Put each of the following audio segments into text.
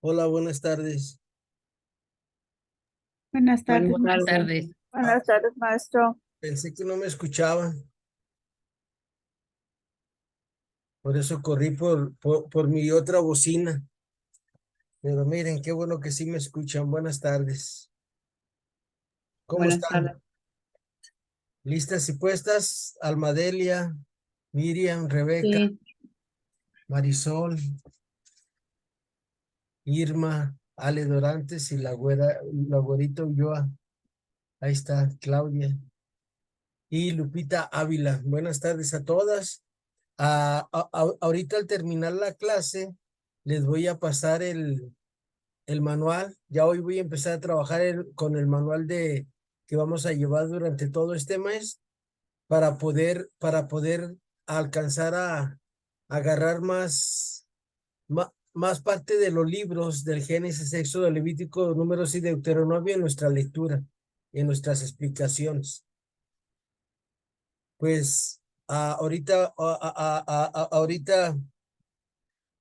Hola, buenas tardes. Buenas Muy tardes, buenas maestro. tardes. Buenas tardes, maestro. Pensé que no me escuchaban, por eso corrí por mi otra bocina. Pero miren, qué bueno que sí me escuchan. Buenas tardes. ¿Cómo Buenas están? tardes. ¿Listas y puestas? Almadelia, Miriam, Rebeca, Sí, Marisol, Irma, Ale Dorantes y la güerita Ulloa. Ahí está, Claudia. Y Lupita Ávila. Buenas tardes a todas. Ahorita al terminar la clase, les voy a pasar el manual. Ya hoy voy a empezar a trabajar con el manual que vamos a llevar durante todo este mes para poder alcanzar a agarrar más parte de los libros del Génesis, Éxodo, Levítico, Números y Deuteronomio en nuestra lectura, en nuestras explicaciones. Pues ahorita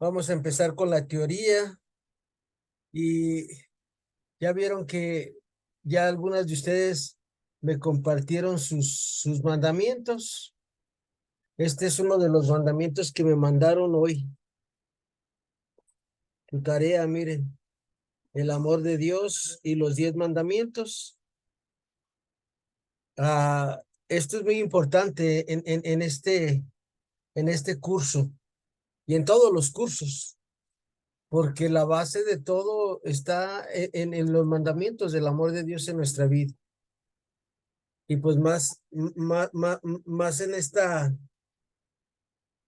vamos a empezar con la teoría y ya vieron que ya algunas de ustedes me compartieron sus mandamientos. Este es uno de los mandamientos que me mandaron hoy. Tu tarea, miren, el amor de Dios y los 10 mandamientos. Esto es muy importante en este curso y en todos los cursos, porque la base de todo está en los mandamientos del amor de Dios en nuestra vida. Y pues más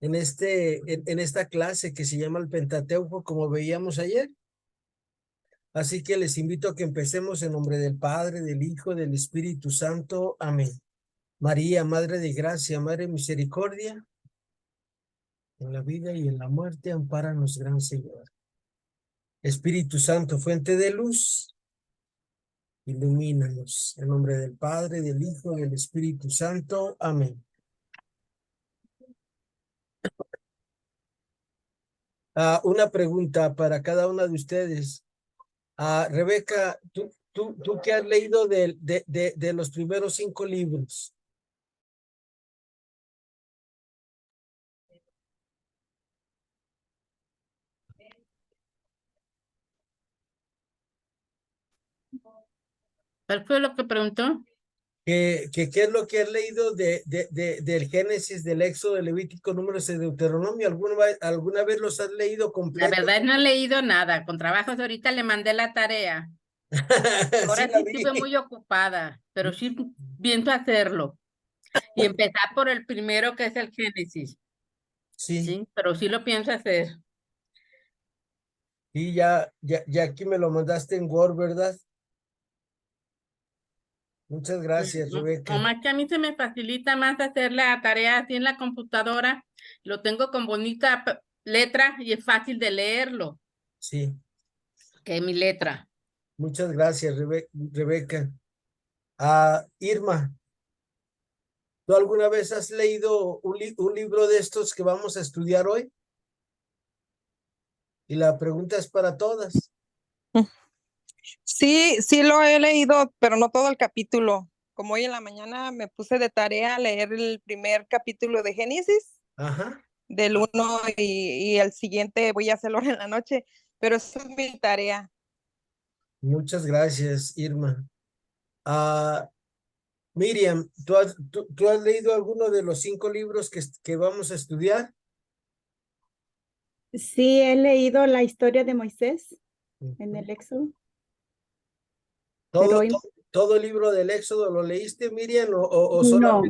en esta clase que se llama el Pentateuco, como veíamos ayer. Así que les invito a que empecemos en nombre del Padre, del Hijo, del Espíritu Santo. Amén. María, Madre de Gracia, Madre de Misericordia, en la vida y en la muerte, ampáranos, Gran Señor. Espíritu Santo, fuente de luz, ilumínanos. En nombre del Padre, del Hijo, del Espíritu Santo. Amén. Una pregunta para cada una de ustedes. Rebeca, ¿tú qué has leído de los primeros 5 libros? ¿cuál fue lo que preguntó? ¿Qué es lo que has leído del Génesis, del Éxodo, del Levítico, Números y Deuteronomio? ¿Alguna vez los has leído La completo? verdad no he leído nada. Con trabajos ahorita le mandé la tarea. Sí Ahora la sí estuve vi. muy ocupada, pero sí pienso hacerlo. Y empezar por el primero que es el Génesis. Sí, Sí, pero sí lo pienso hacer. y ya aquí me lo mandaste en Word, ¿verdad? Muchas gracias, Rebeca. Nomás que a mí se me facilita más hacer la tarea así en la computadora. Lo tengo con bonita letra y es fácil de leerlo, Sí, que mi letra. muchas gracias, Rebeca. Irma, ¿tú alguna vez has leído un libro de estos que vamos a estudiar hoy? Y la pregunta es para todas. Sí, sí lo he leído, pero no todo el capítulo. Como hoy en la mañana me puse de tarea a leer el primer capítulo de Génesis, Ajá. del uno y el siguiente voy a hacerlo en la noche, pero esa es mi tarea. Muchas gracias, Irma. Miriam, ¿tú has leído alguno de los 5 libros que vamos a estudiar? Sí, he leído la historia de Moisés en el Éxodo, pero ¿Todo, hoy todo, todo el libro del Éxodo lo leíste, Miriam, o no.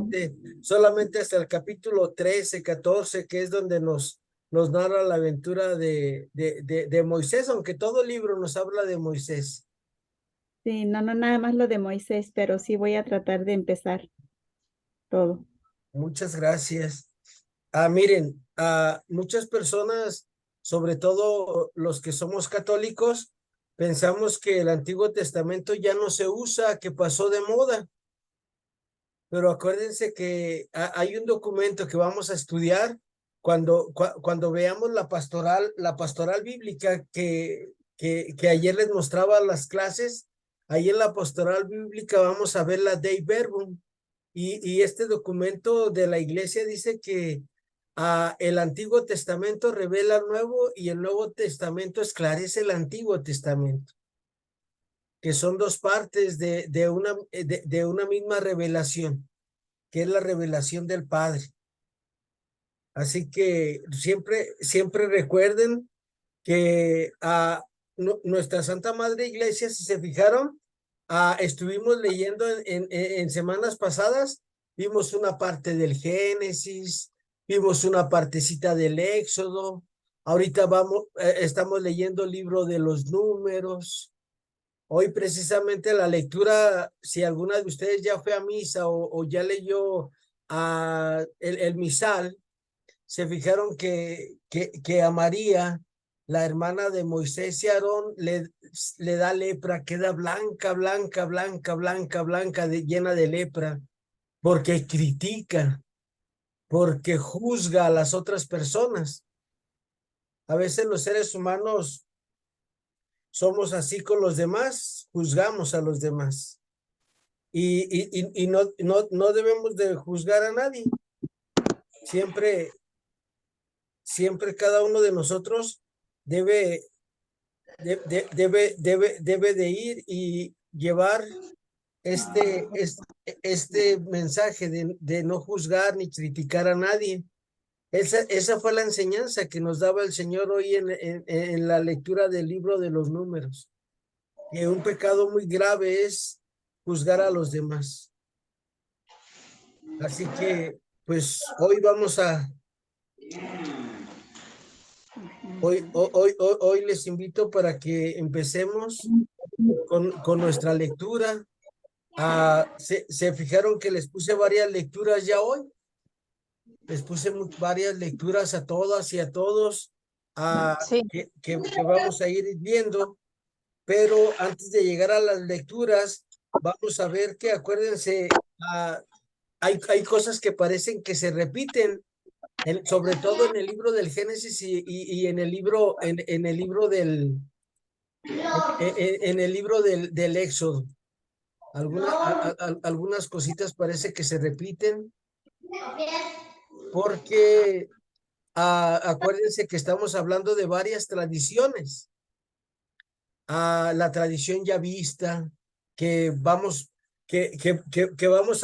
solamente hasta el capítulo 13, 14, que es donde nos narra la aventura de Moisés, aunque todo el libro nos habla de Moisés? Sí, no, nada más lo de Moisés, pero sí voy a tratar de empezar todo. Muchas gracias. Miren, muchas personas, sobre todo los que somos católicos, pensamos que el Antiguo Testamento ya no se usa, que pasó de moda. Pero acuérdense que hay un documento que vamos a estudiar cuando veamos la pastoral bíblica que ayer les mostraba las clases. Ahí en la pastoral bíblica vamos a ver la Dei Verbum. Y este documento de la iglesia dice que el Antiguo Testamento revela el Nuevo y el Nuevo Testamento esclarece el Antiguo Testamento, que son dos partes de una misma revelación, que es la revelación del Padre. Así que siempre recuerden que nuestra Santa Madre Iglesia, si se fijaron, estuvimos leyendo en semanas pasadas, vimos una parte del Génesis, vimos una partecita del Éxodo, ahorita estamos leyendo el libro de los Números. Hoy precisamente la lectura, si alguna de ustedes ya fue a misa o ya leyó el misal, se fijaron que a María, la hermana de Moisés y Aarón, le da lepra, queda blanca, llena de lepra, porque critica, porque juzga a las otras personas. A veces los seres humanos somos así con los demás, juzgamos a los demás. Y no debemos de juzgar a nadie. Siempre cada uno de nosotros debe de ir y llevar este mensaje de no juzgar ni criticar a nadie. Esa fue la enseñanza que nos daba el Señor hoy en la lectura del libro de los Números, que un pecado muy grave es juzgar a los demás. Así que, pues, hoy vamos a... Hoy les invito para que empecemos con nuestra lectura. Se fijaron que les puse varias lecturas ya hoy. Les puse varias lecturas a todas y a todos Sí. que vamos a ir viendo. Pero antes de llegar a las lecturas, vamos a ver que, acuérdense, hay cosas que parecen que se repiten, sobre todo en el libro del Génesis y en el libro, en el libro del del Éxodo. Algunas cositas parece que se repiten, porque acuérdense que estamos hablando de varias tradiciones. La tradición ya vista, que vamos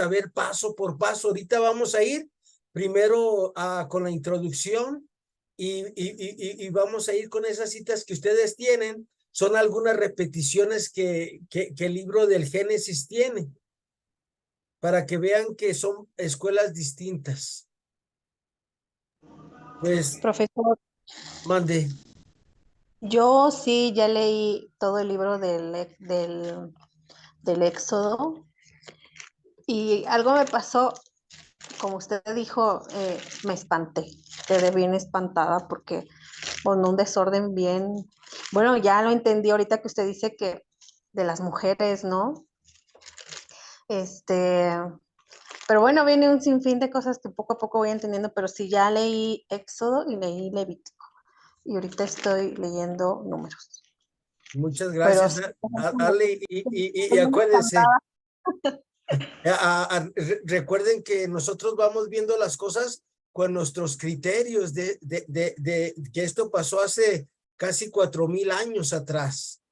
a ver paso por paso. Ahorita vamos a ir primero con la introducción y vamos a ir con esas citas que ustedes tienen. Son algunas repeticiones que el libro del Génesis tiene, para que vean que son escuelas distintas. Pues, Profesor, mande. yo sí ya leí todo el libro del Éxodo y algo me pasó, como usted dijo, me espanté, quedé bien espantada porque con un desorden bien, bueno, ya lo entendí ahorita que usted dice que de las mujeres, ¿no? Pero bueno, viene un sinfín de cosas que poco a poco voy entendiendo, pero sí ya leí Éxodo y leí Levítico. Y ahorita estoy leyendo Números. Muchas gracias, Ale, y acuérdense, recuerden que nosotros vamos viendo las cosas con nuestros criterios de que esto pasó hace casi 4,000 años atrás.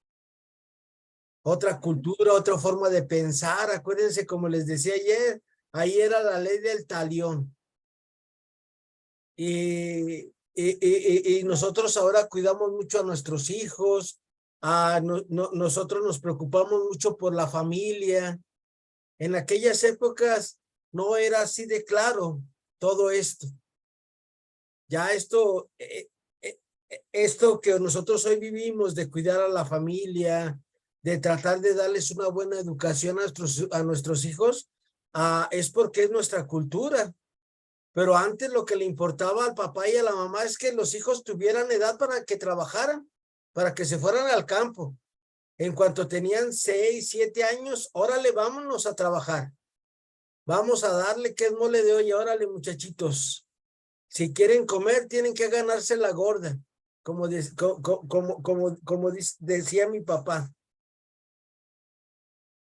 Otra cultura, otra forma de pensar. Acuérdense, como les decía ayer, ahí era la ley del talión. Y nosotros ahora cuidamos mucho a nuestros hijos, nosotros nos preocupamos mucho por la familia. En aquellas épocas no era así de claro todo esto. Ya esto que nosotros hoy vivimos de cuidar a la familia, de tratar de darles una buena educación a nuestros hijos, es porque es nuestra cultura. Pero antes lo que le importaba al papá y a la mamá es que los hijos tuvieran edad para que trabajaran, para que se fueran al campo. En cuanto tenían 6, 7 años, órale, vámonos a trabajar. Vamos a darle que es mole de olla, órale, muchachitos. Si quieren comer, tienen que ganarse la gorda, como decía mi papá.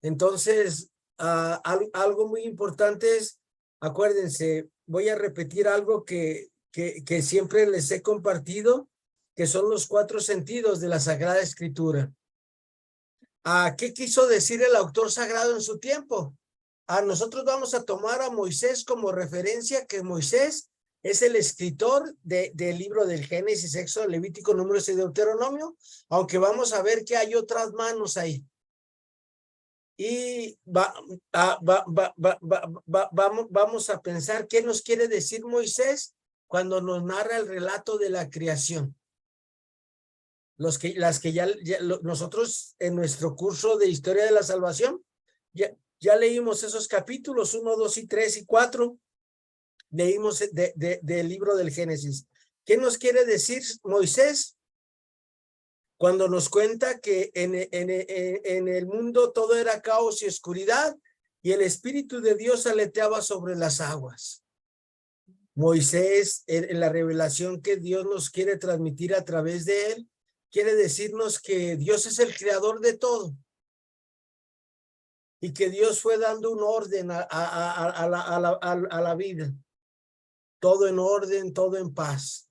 Entonces, algo muy importante es, acuérdense, voy a repetir algo que siempre les he compartido, que son los 4 sentidos de la Sagrada Escritura. ¿Qué quiso decir el autor sagrado en su tiempo? Nosotros vamos a tomar a Moisés como referencia, que Moisés es el escritor del libro del Génesis, Éxodo, Levítico, Números y Deuteronomio, aunque vamos a ver que hay otras manos ahí. Y vamos a pensar qué nos quiere decir Moisés cuando nos narra el relato de la creación. Las que ya nosotros en nuestro curso de Historia de la Salvación, ya leímos esos capítulos 1, 2 y 3 y 4, leímos del libro del Génesis. ¿Qué nos quiere decir Moisés? Cuando nos cuenta que en el mundo todo era caos y oscuridad y el Espíritu de Dios aleteaba sobre las aguas. Moisés, en la revelación que Dios nos quiere transmitir a través de él, quiere decirnos que Dios es el creador de todo y que Dios fue dando un orden a la vida. Todo en orden, todo en paz.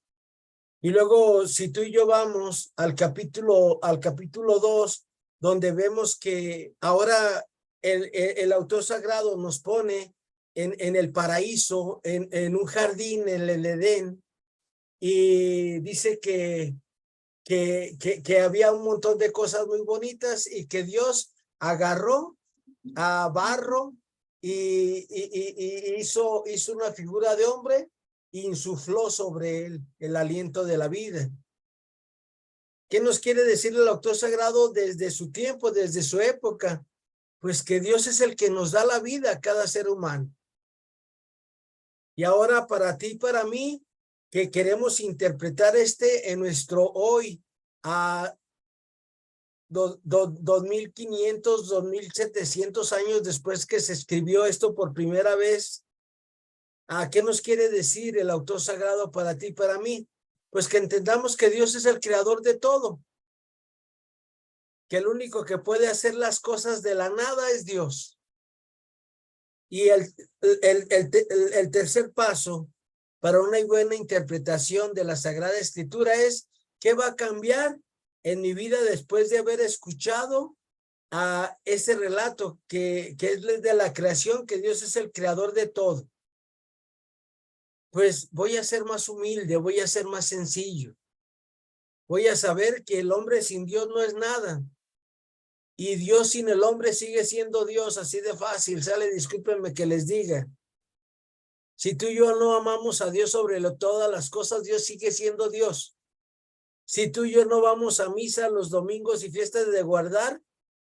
Y luego, si tú y yo vamos al capítulo 2, donde vemos que ahora el autor sagrado nos pone en el paraíso, en un jardín, en el Edén, y dice que había un montón de cosas muy bonitas y que Dios agarró a barro y hizo una figura de hombre, insufló sobre él el aliento de la vida. ¿Qué nos quiere decir el autor sagrado desde su tiempo, desde su época? Pues que Dios es el que nos da la vida a cada ser humano. Y ahora para ti y para mí, que queremos interpretar en nuestro hoy, a 2500, 2700 años después que se escribió esto por primera vez, ¿qué nos quiere decir el autor sagrado para ti y para mí? Pues que entendamos que Dios es el creador de todo. Que el único que puede hacer las cosas de la nada es Dios. Y el tercer paso para una buena interpretación de la Sagrada Escritura es ¿qué va a cambiar en mi vida después de haber escuchado a ese relato que es de la creación, que Dios es el creador de todo? Pues voy a ser más humilde, voy a ser más sencillo. Voy a saber que el hombre sin Dios no es nada. Y Dios sin el hombre sigue siendo Dios, así de fácil. Sale, discúlpenme que les diga. Si tú y yo no amamos a Dios sobre todas las cosas, Dios sigue siendo Dios. Si tú y yo no vamos a misa los domingos y fiestas de guardar,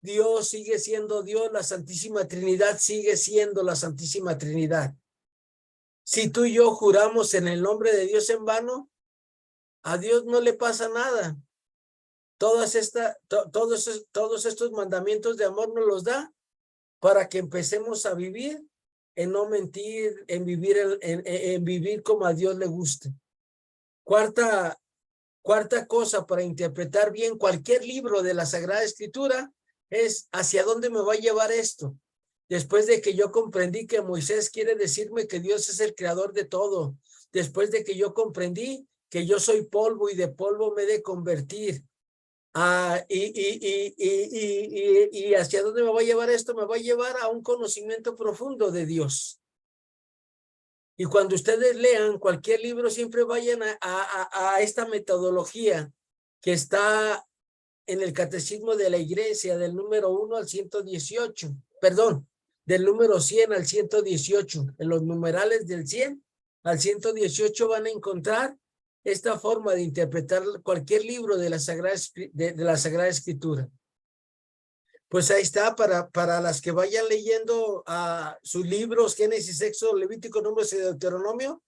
Dios sigue siendo Dios, la Santísima Trinidad sigue siendo la Santísima Trinidad. Si tú y yo juramos en el nombre de Dios en vano, a Dios no le pasa nada. Todos estos mandamientos de amor nos los da para que empecemos a vivir en no mentir, en vivir como a Dios le guste. Cuarta cosa para interpretar bien cualquier libro de la Sagrada Escritura es ¿hacia dónde me va a llevar esto? Después de que yo comprendí que Moisés quiere decirme que Dios es el creador de todo. Después de que yo comprendí que yo soy polvo y de polvo me he de convertir. ¿Y hacia dónde me va a llevar esto? Me va a llevar a un conocimiento profundo de Dios. Y cuando ustedes lean cualquier libro, siempre vayan a esta metodología que está en el Catecismo de la Iglesia, del número 1 al 118. Perdón, del número 100 al 118. En los numerales del 100 al 118 van a encontrar esta forma de interpretar cualquier libro de la Sagrada Escritura. Pues ahí está, para las que vayan leyendo sus libros, Génesis, Éxodo, Levítico, Números y Deuteronomio,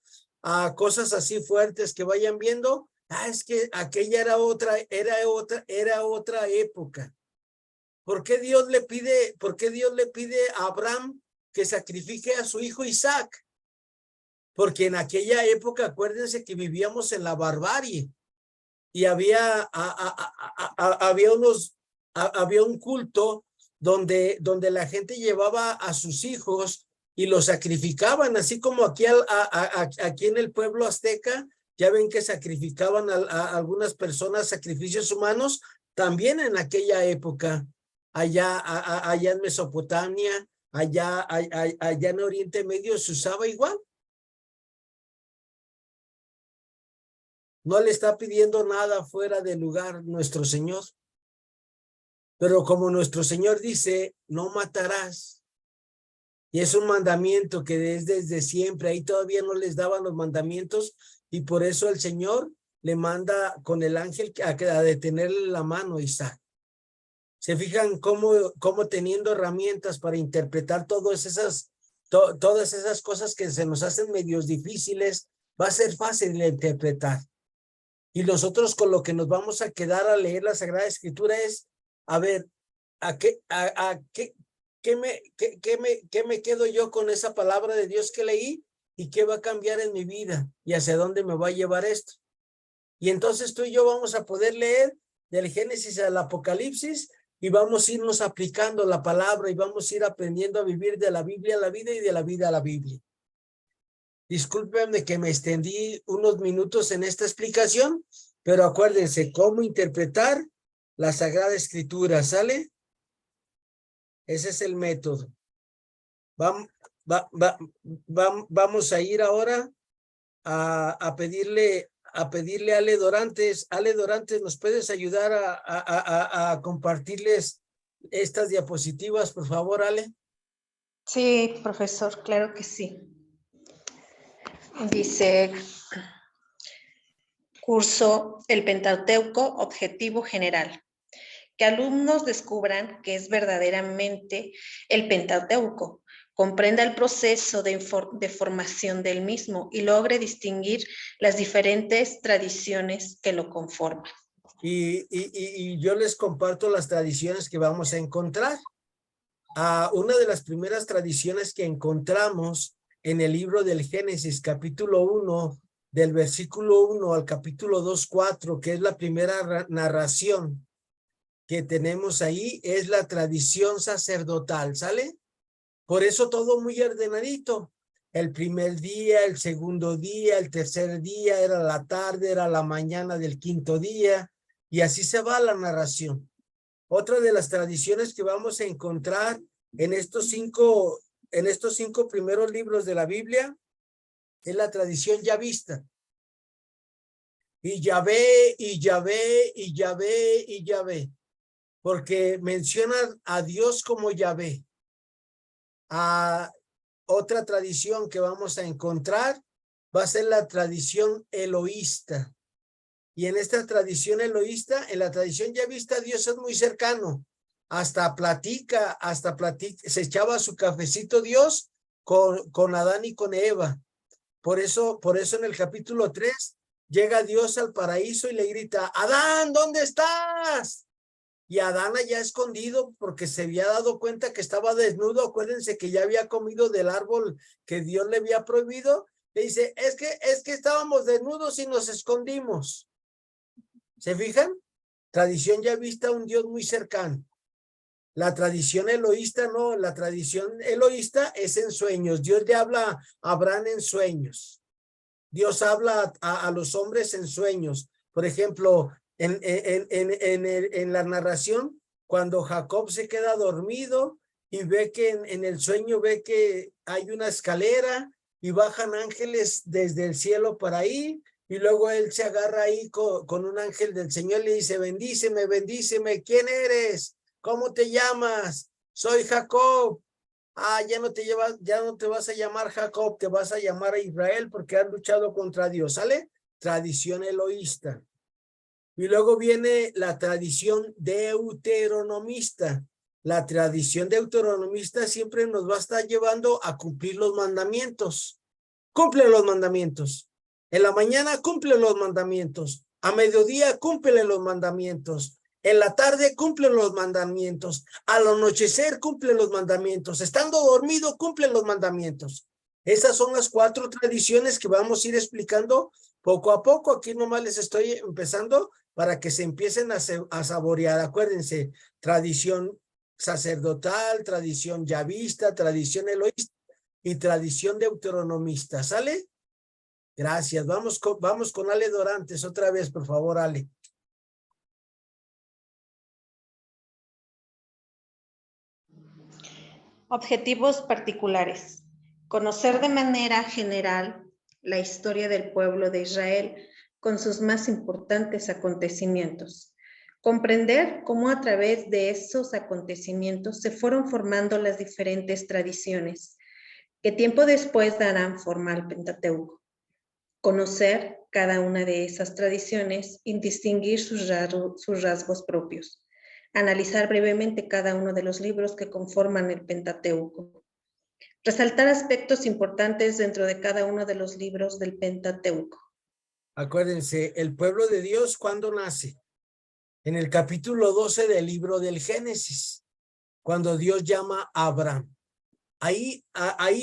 cosas así fuertes que vayan viendo. Es que aquella era otra época. por qué Dios le pide a Abraham que sacrifique a su hijo Isaac? Porque en aquella época, acuérdense que vivíamos en la barbarie y había un culto donde la gente llevaba a sus hijos y los sacrificaban, así como aquí en el pueblo azteca, ya ven que sacrificaban a algunas personas sacrificios humanos, también en aquella época, allá en Mesopotamia, allá en Oriente Medio se usaba igual. No le está pidiendo nada fuera de lugar nuestro Señor. Pero como nuestro Señor dice, no matarás. Y es un mandamiento que es desde siempre. Ahí todavía no les daban los mandamientos y por eso el Señor le manda con el ángel a detenerle la mano a Isaac. ¿Se fijan cómo teniendo herramientas para interpretar todas esas cosas que se nos hacen medios difíciles, va a ser fácil de interpretar? Y nosotros con lo que nos vamos a quedar a leer la Sagrada Escritura es, a ver, ¿qué me quedo yo con esa palabra de Dios que leí? ¿Y qué va a cambiar en mi vida? ¿Y hacia dónde me va a llevar esto? Y entonces tú y yo vamos a poder leer del Génesis al Apocalipsis y vamos a irnos aplicando la palabra y vamos a ir aprendiendo a vivir de la Biblia a la vida y de la vida a la Biblia. Discúlpenme que me extendí unos minutos en esta explicación, pero acuérdense cómo interpretar la Sagrada Escritura, ¿sale? Ese es el método. Vamos a ir ahora a pedirle a Ale Dorantes. Ale Dorantes, ¿nos puedes ayudar a compartirles estas diapositivas, por favor, Ale? Sí, profesor, claro que sí. Dice, curso El Pentateuco, objetivo general. Que alumnos descubran qué es verdaderamente el Pentateuco, comprenda el proceso de formación del mismo y logre distinguir las diferentes tradiciones que lo conforman. Y yo les comparto las tradiciones que vamos a encontrar. Una de las primeras tradiciones que encontramos en el libro del Génesis, capítulo 1, del versículo 1 al capítulo 2:4, que es la primera narración que tenemos ahí, es la tradición sacerdotal, ¿sale? Por eso todo muy ordenadito. El primer día, el segundo día, el tercer día, era la tarde, era la mañana del quinto día, y así se va la narración. Otra de las tradiciones que vamos a encontrar en estos cinco primeros libros de la Biblia es la tradición yavista. Y Yahvé, y Yahvé, y Yahvé, y Yahvé. Porque mencionan a Dios como Yahvé. Otra tradición que vamos a encontrar va a ser la tradición eloísta. Y en esta tradición eloísta, en la tradición yavista, Dios es muy cercano. Hasta platica, se echaba su cafecito Dios con Adán y con Eva. Por eso en el capítulo 3 llega Dios al paraíso y le grita, Adán, ¿dónde estás? Y Adán allá escondido porque se había dado cuenta que estaba desnudo. Acuérdense que ya había comido del árbol que Dios le había prohibido. Le dice, es que estábamos desnudos y nos escondimos. ¿Se fijan? Tradición yavista, un Dios muy cercano. La tradición eloísta no, la tradición eloísta es en sueños. Dios le habla a Abraham en sueños. Dios habla a los hombres en sueños. Por ejemplo, en la narración, cuando Jacob se queda dormido y ve que en el sueño ve que hay una escalera y bajan ángeles desde el cielo para ahí, y luego él se agarra ahí con un ángel del Señor y le dice, bendíceme, bendíceme, ¿quién eres? ¿Cómo te llamas? Soy Jacob. Ya no te vas a llamar Jacob, te vas a llamar a Israel porque has luchado contra Dios, ¿sale? Tradición eloísta. Y luego viene la tradición deuteronomista. La tradición deuteronomista siempre nos va a estar llevando a cumplir los mandamientos. Cumple los mandamientos. En la mañana cumple los mandamientos. A mediodía cumple los mandamientos. En la tarde cumplen los mandamientos. Al anochecer cumplen los mandamientos. Estando dormido cumplen los mandamientos. Esas son las 4 tradiciones que vamos a ir explicando poco a poco. Aquí nomás les estoy empezando para que se empiecen a saborear. Acuérdense, tradición sacerdotal, tradición yavista, tradición eloísta y tradición deuteronomista. ¿Sale? Gracias. Vamos con Ale Dorantes otra vez, por favor, Ale. Objetivos particulares. Conocer de manera general la historia del pueblo de Israel con sus más importantes acontecimientos. Comprender cómo a través de esos acontecimientos se fueron formando las diferentes tradiciones que tiempo después darán forma al Pentateuco. Conocer cada una de esas tradiciones y distinguir sus rasgos propios. Analizar brevemente cada uno de los libros que conforman el Pentateuco. Resaltar aspectos importantes dentro de cada uno de los libros del Pentateuco. Acuérdense, el pueblo de Dios, ¿cuándo nace? En el capítulo 12 del libro del Génesis, cuando Dios llama a Abraham. Ahí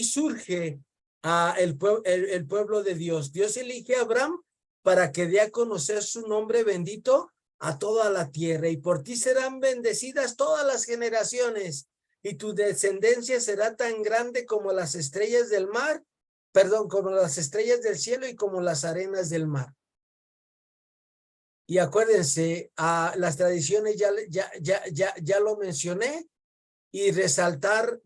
surge el pueblo de Dios. Dios elige a Abraham para que dé a conocer su nombre bendito a toda la tierra, y por ti serán bendecidas todas las generaciones, y tu descendencia será tan grande como las estrellas del mar, como las estrellas del cielo y como las arenas del mar. Y acuérdense, las tradiciones ya lo mencioné, y resaltar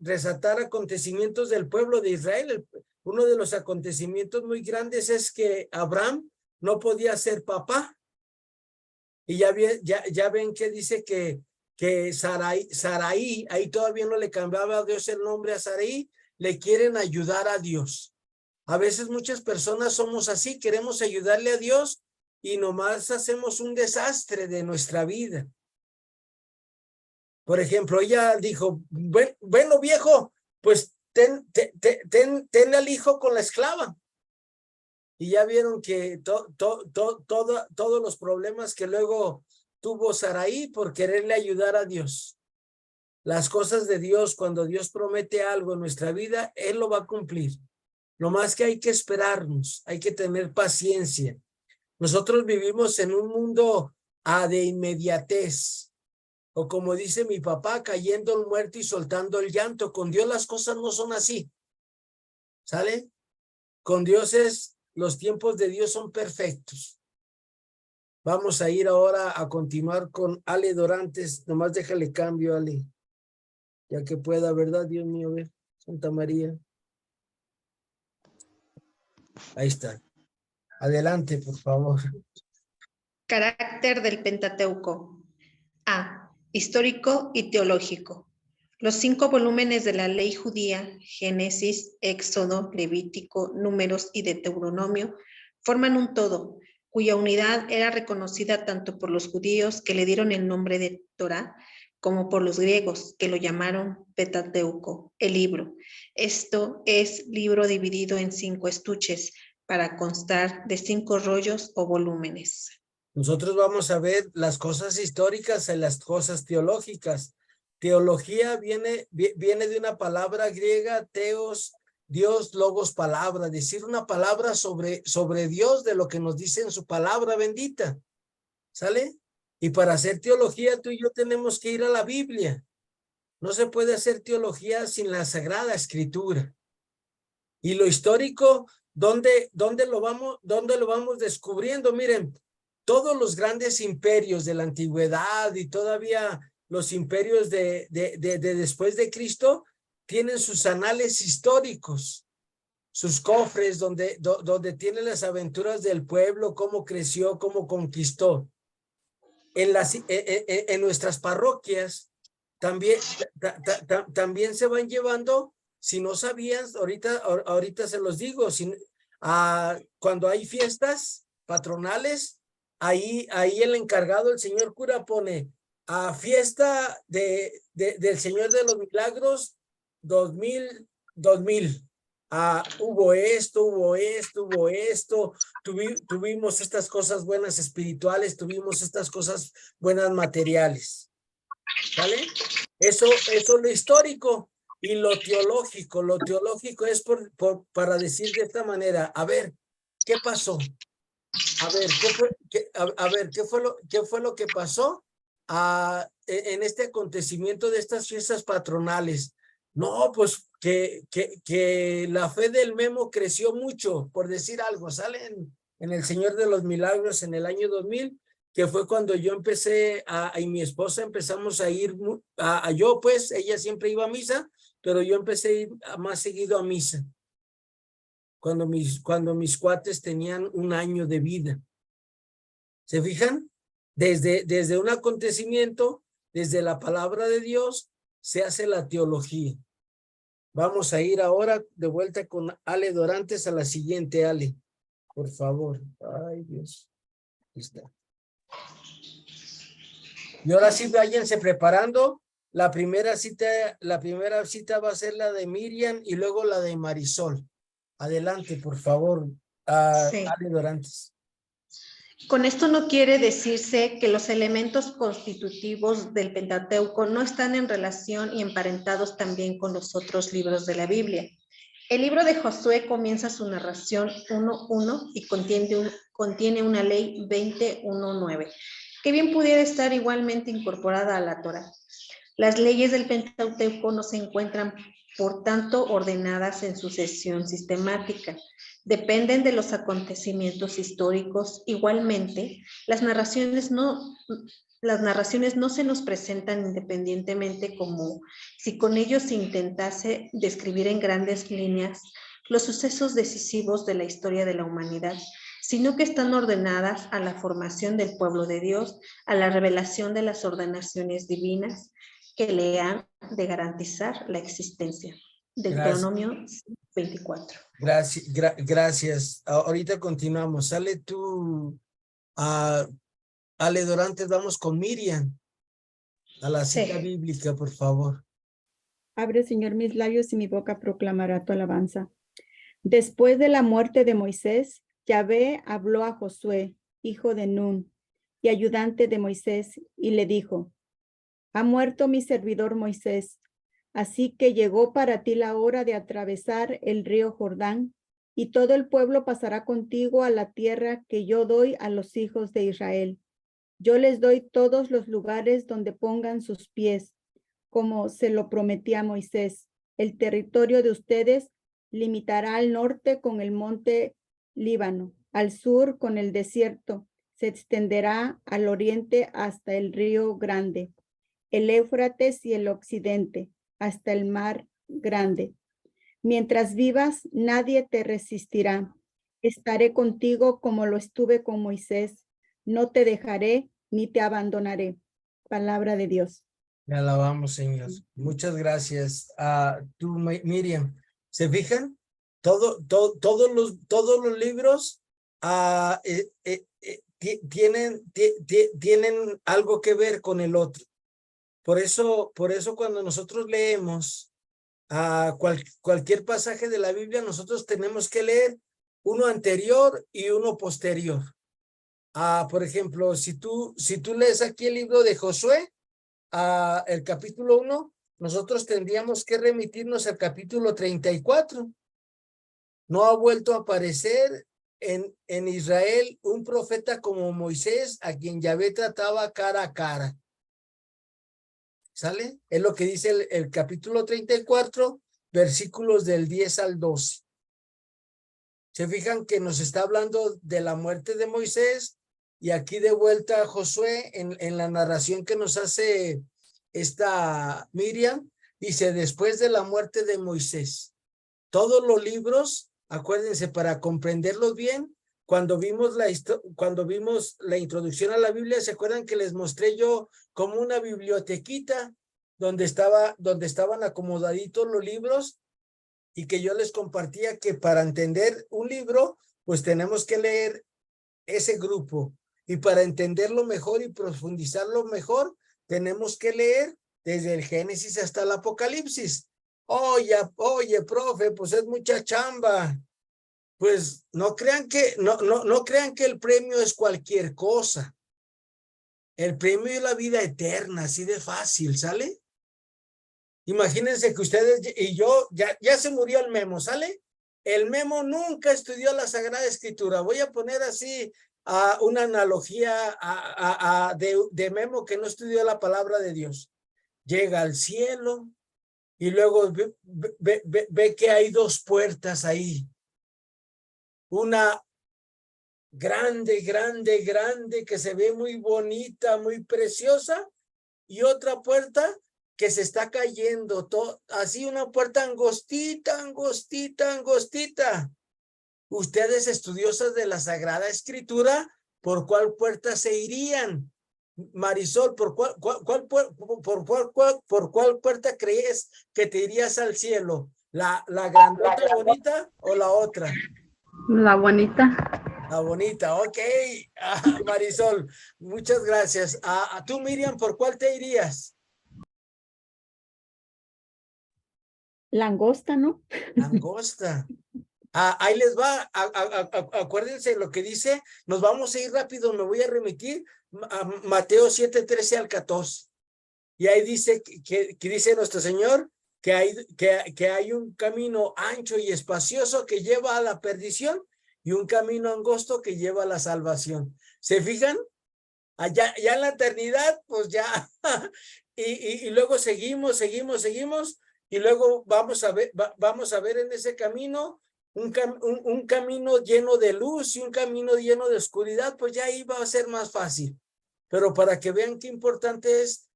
acontecimientos del pueblo de Israel. Uno de los acontecimientos muy grandes es que Abraham no podía ser papá. Y ya ven que dice que Sarai, ahí todavía no le cambiaba a Dios el nombre a Sarai, le quieren ayudar a Dios. A veces muchas personas somos así, queremos ayudarle a Dios y nomás hacemos un desastre de nuestra vida. Por ejemplo, ella dijo, bueno viejo, pues ten al hijo con la esclava. Y ya vieron que todos los problemas que luego tuvo Sarai por quererle ayudar a Dios. Las cosas de Dios, cuando Dios promete algo en nuestra vida, Él lo va a cumplir. Lo más que hay que esperarnos, hay que tener paciencia. Nosotros vivimos en un mundo de inmediatez. O como dice mi papá, cayendo el muerto y soltando el llanto. Con Dios las cosas no son así. ¿Sale? Con Dios los tiempos de Dios son perfectos. Vamos a ir ahora a continuar con Ale Dorantes. Nomás déjale cambio, Ale. Ya que pueda, ¿verdad? Dios mío, a ver. Santa María. Ahí está. Adelante, por favor. Carácter del Pentateuco. A. Histórico y teológico. Los 5 volúmenes de la ley judía, Génesis, Éxodo, Levítico, Números y Deuteronomio, forman un todo, cuya unidad era reconocida tanto por los judíos que le dieron el nombre de Torá, como por los griegos que lo llamaron Pentateuco, el libro. Esto es libro dividido en 5 estuches para constar de 5 rollos o volúmenes. Nosotros vamos a ver las cosas históricas y las cosas teológicas. Teología viene de una palabra griega, teos, Dios, logos, palabra. Decir una palabra sobre Dios, de lo que nos dice en su palabra bendita. ¿Sale? Y para hacer teología, tú y yo tenemos que ir a la Biblia. No se puede hacer teología sin la Sagrada Escritura. Y lo histórico, ¿dónde lo vamos descubriendo? Miren, todos los grandes imperios de la antigüedad y todavía los imperios de después de Cristo tienen sus anales históricos, sus cofres donde tienen las aventuras del pueblo, cómo creció, cómo conquistó. En nuestras parroquias también se van llevando, si no sabían, ahorita se los digo, cuando hay fiestas patronales, ahí el encargado, el señor cura, pone a fiesta del Señor de los Milagros 2000. hubo esto, tuvimos estas cosas buenas espirituales, tuvimos estas cosas buenas materiales. ¿Vale? Eso es lo histórico. Y lo teológico es para decir de esta manera, a ver, ¿qué pasó? A ver, ¿qué fue lo que pasó en este acontecimiento de estas fiestas patronales? No, pues que la fe del Memo creció mucho, por decir algo, sale en El Señor de los Milagros en el año 2000, que fue cuando yo empecé y mi esposa empezamos a ir, yo pues, ella siempre iba a misa, pero yo empecé a ir más seguido a misa. Cuando mis cuates tenían 1 año de vida. ¿Se fijan? Desde un acontecimiento, desde la palabra de Dios, se hace la teología. Vamos a ir ahora de vuelta con Ale Dorantes a la siguiente, Ale. Por favor. Ay, Dios. Ahí está. Y ahora sí, váyanse preparando. La primera cita va a ser la de Miriam y luego la de Marisol. Adelante, por favor, Sí. Ale Dorantes. Con esto no quiere decirse que los elementos constitutivos del Pentateuco no están en relación y emparentados también con los otros libros de la Biblia. El libro de Josué comienza su narración 1:1 y contiene una ley 20:1:9, que bien pudiera estar igualmente incorporada a la Torá. Las leyes del Pentateuco no se encuentran, por tanto, ordenadas en sucesión sistemática. Dependen de los acontecimientos históricos. Igualmente, las narraciones no se nos presentan independientemente, como si con ellos se intentase describir en grandes líneas los sucesos decisivos de la historia de la humanidad, sino que están ordenadas a la formación del pueblo de Dios, a la revelación de las ordenaciones divinas que le han de garantizar la existencia. Deuteronomio 24. Gracias. Ahorita continuamos. Sale tú, Ale Dorantes, vamos con Miriam a la cita bíblica, por favor. Abre, Señor, mis labios y mi boca proclamará tu alabanza. Después de la muerte de Moisés, Yahvé habló a Josué, hijo de Nun, y ayudante de Moisés, y le dijo: ha muerto mi servidor Moisés, así que llegó para ti la hora de atravesar el río Jordán, y todo el pueblo pasará contigo a la tierra que yo doy a los hijos de Israel. Yo les doy todos los lugares donde pongan sus pies, como se lo prometí a Moisés. El territorio de ustedes limitará al norte con el monte Líbano, al sur con el desierto, se extenderá al oriente hasta el río Grande, el Éufrates y el occidente, hasta el mar Grande. Mientras vivas, nadie te resistirá. Estaré contigo como lo estuve con Moisés. No te dejaré ni te abandonaré. Palabra de Dios. Le alabamos, Señor. Muchas gracias. Tú, Miriam. ¿Se fijan? Todos los libros tienen algo que ver con el otro. Por eso cuando nosotros leemos cualquier pasaje de la Biblia, nosotros tenemos que leer uno anterior y uno posterior. Por ejemplo, si tú lees aquí el libro de Josué, el capítulo 1, nosotros tendríamos que remitirnos al capítulo 34. No ha vuelto a aparecer en Israel un profeta como Moisés, a quien Yahvé trataba cara a cara. ¿Sale? Es lo que dice el capítulo 34, versículos del 10 al 12. Se fijan que nos está hablando de la muerte de Moisés, y aquí de vuelta a Josué en la narración que nos hace esta Miriam, dice: después de la muerte de Moisés. Todos los libros, acuérdense, para comprenderlos bien, cuando vimos la introducción a la Biblia, ¿se acuerdan que les mostré yo como una bibliotequita donde estaban acomodaditos los libros? Y que yo les compartía que para entender un libro, pues tenemos que leer ese grupo. Y para entenderlo mejor y profundizarlo mejor, tenemos que leer desde el Génesis hasta el Apocalipsis. Oye, profe, pues es mucha chamba. Pues no crean no crean que el premio es cualquier cosa. El premio es la vida eterna, así de fácil, ¿sale? Imagínense que ustedes y yo, ya se murió el Memo, ¿sale? El Memo nunca estudió la Sagrada Escritura. Voy a poner así una analogía de Memo que no estudió la palabra de Dios. Llega al cielo y luego ve que hay dos puertas ahí. Una grande, que se ve muy bonita, muy preciosa, y otra puerta que se está cayendo, así una puerta angostita. Ustedes, estudiosas de la Sagrada Escritura, ¿por cuál puerta se irían? Marisol, ¿por cuál puerta crees que te irías al cielo? ¿La grandota bonita o la otra? La bonita. La bonita, ok. Marisol, muchas gracias. Tú, Miriam, ¿por cuál te irías? Langosta, ¿no? Langosta. Ahí les va. Acuérdense lo que dice. Nos vamos a ir rápido. Me voy a remitir a Mateo 7:13 al 14. Y ahí dice que dice nuestro Señor que hay un camino ancho y espacioso que lleva a la perdición y un camino angosto que lleva a la salvación. ¿Se fijan? Allá, ya en la eternidad, pues ya. y luego seguimos. Y luego vamos a ver en ese camino un camino lleno de luz y un camino lleno de oscuridad, pues ya ahí va a ser más fácil. Pero para que vean qué importante es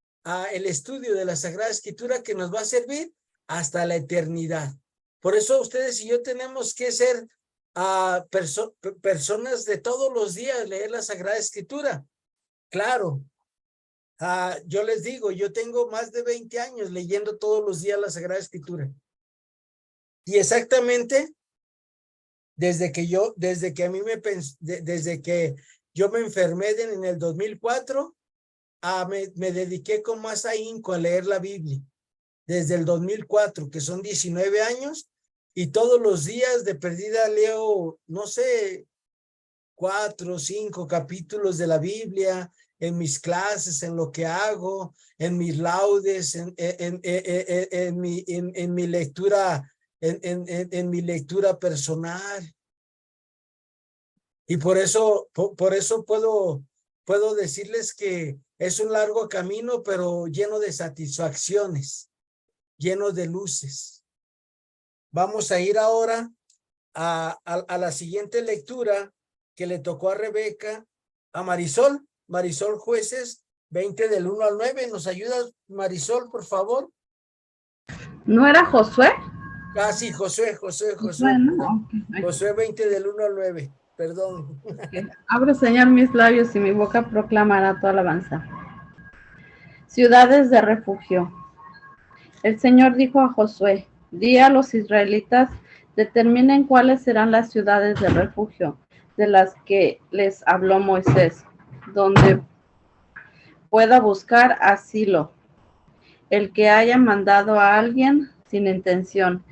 el estudio de la Sagrada Escritura, que nos va a servir hasta la eternidad. Por eso ustedes y yo tenemos que ser personas de todos los días, leer la Sagrada Escritura. Claro, yo les digo, yo tengo más de 20 años leyendo todos los días la Sagrada Escritura. Y exactamente desde que yo me enfermé en el 2004, me dediqué con más ahínco a leer la Biblia. Desde el 2004, que son 19 años, y todos los días de perdida leo, no sé, 4 o 5 capítulos de la Biblia en mis clases, en lo que hago, en mis laudes, en mi lectura, en mi lectura personal. Y por eso puedo decirles que es un largo camino, pero lleno de satisfacciones, lleno de luces. Vamos a ir ahora a la siguiente lectura que le tocó a Rebeca, a Marisol. Marisol, Jueces 20 del 1 al 9. ¿Nos ayudas, Marisol, por favor? ¿No era Josué? Sí, Josué. Bueno, okay. Josué 20 del 1 al 9. Perdón. Okay. Abre, Señor, mis labios y mi boca proclamará tu alabanza. Ciudades de refugio. El Señor dijo a Josué: di a los israelitas, determinen cuáles serán las ciudades de refugio de las que les habló Moisés, donde pueda buscar asilo el que haya mandado a alguien sin intención.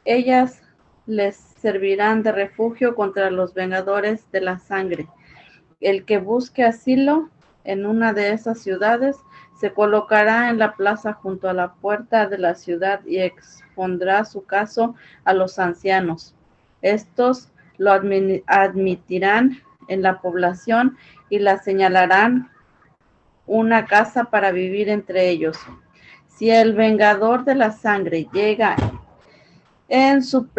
Ellas les servirán de refugio contra los vengadores de la sangre. El que busque asilo en una de esas ciudades se colocará en la plaza junto a la puerta de la ciudad y expondrá su caso a los ancianos. Estos lo admitirán en la población y la señalarán una casa para vivir entre ellos. Si el vengador de la sangre llega en su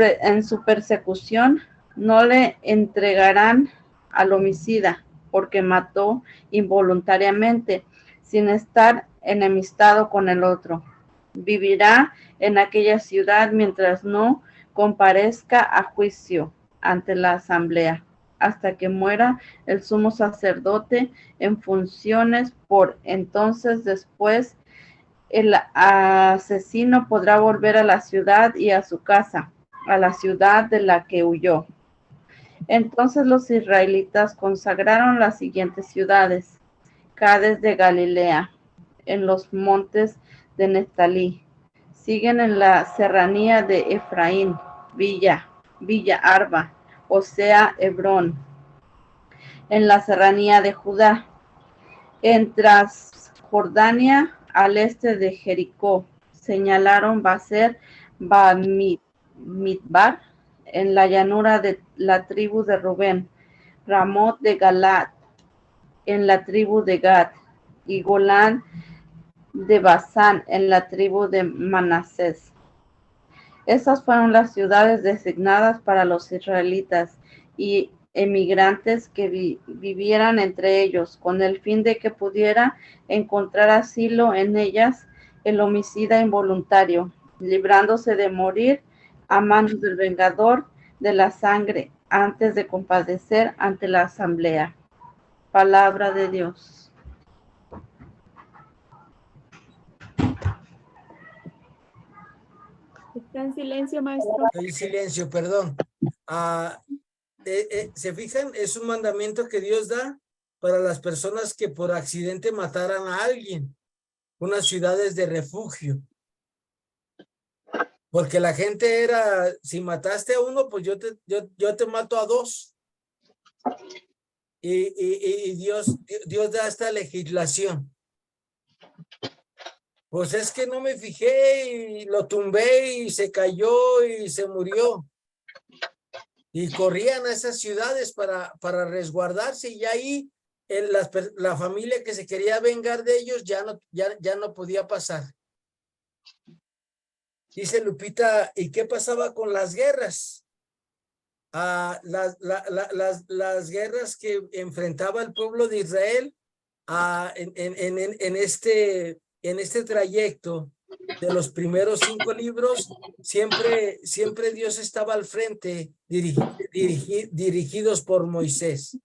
persecución, no le entregarán al homicida, porque mató involuntariamente, sin estar enemistado con el otro. Vivirá en aquella ciudad mientras no comparezca a juicio ante la asamblea, hasta que muera el sumo sacerdote en funciones. Por entonces, después, el asesino podrá volver a la ciudad y a su casa, a la ciudad de la que huyó. Entonces los israelitas consagraron las siguientes ciudades: Cades de Galilea, en los montes de Neftalí, siguen en la serranía de Efraín, Villa Arba, o sea, Hebrón, en la serranía de Judá, en Transjordania, al este de Jericó. Señalaron Baser Midbar, en la llanura de la tribu de Rubén, Ramot de Galaad, en la tribu de Gad, y Golán de Basán, en la tribu de Manasés. Estas fueron las ciudades designadas para los israelitas y emigrantes que vivieran entre ellos, con el fin de que pudiera encontrar asilo en ellas el homicida involuntario, librándose de morir a manos del vengador de la sangre antes de compadecer ante la asamblea. Palabra de Dios. Está en silencio, maestro. Hay silencio, perdón. ¿Se fijan? Es un mandamiento que Dios da para las personas que por accidente mataran a alguien. Unas ciudades de refugio. Porque la gente era, si mataste a uno, pues yo te mato a dos. Y Dios da esta legislación. Pues es que no me fijé y lo tumbé y se cayó y se murió. Y corrían a esas ciudades para resguardarse, y ahí la familia que se quería vengar de ellos ya no podía pasar. Dice Lupita, ¿y qué pasaba con las guerras? Las guerras que enfrentaba el pueblo de Israel en este trayecto de los primeros 5 libros, siempre Dios estaba al frente, dirigidos por Moisés.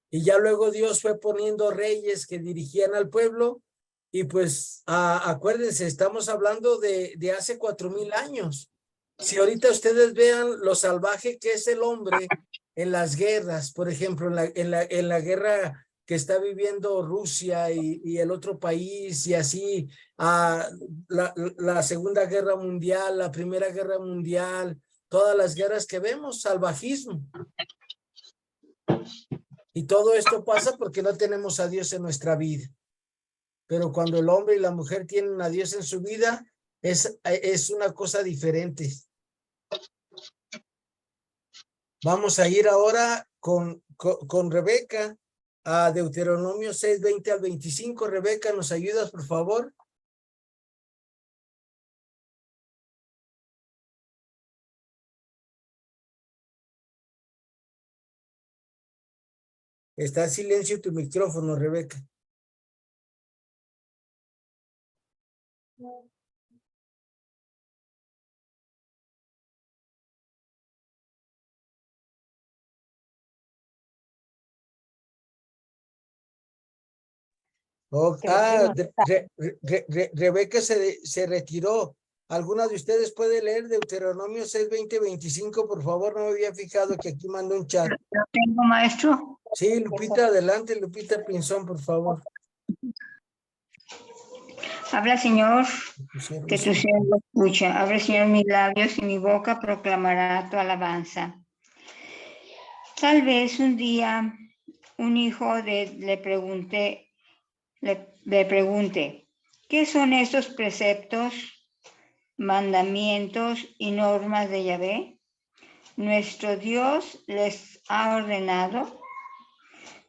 Y ya luego Dios fue poniendo reyes que dirigían al pueblo. Y pues acuérdense, estamos hablando de hace 4000 años. Si ahorita ustedes vean lo salvaje que es el hombre en las guerras, por ejemplo, en la guerra que está viviendo Rusia y el otro país, y así, la Segunda Guerra Mundial, la Primera Guerra Mundial, todas las guerras que vemos, salvajismo. Y todo esto pasa porque no tenemos a Dios en nuestra vida. Pero cuando el hombre y la mujer tienen a Dios en su vida, es una cosa diferente. Vamos a ir ahora con Rebeca a Deuteronomio 6, 20 al 25. Rebeca, ¿nos ayudas, por favor? Está en silencio tu micrófono, Rebeca. Rebeca se retiró. ¿Alguna de ustedes puede leer Deuteronomio 6, 20, 25? Por favor, no me había fijado que aquí mandó un chat. ¿Lo tengo, maestro? Sí, Lupita, adelante, Lupita Pinzón, por favor. Habla, Señor, que tu siervo escucha. Abre, Señor, mis labios y mi boca proclamará tu alabanza. Tal vez un día un hijo le pregunte, ¿qué son estos preceptos, mandamientos y normas de Yahvé? ¿Nuestro Dios les ha ordenado?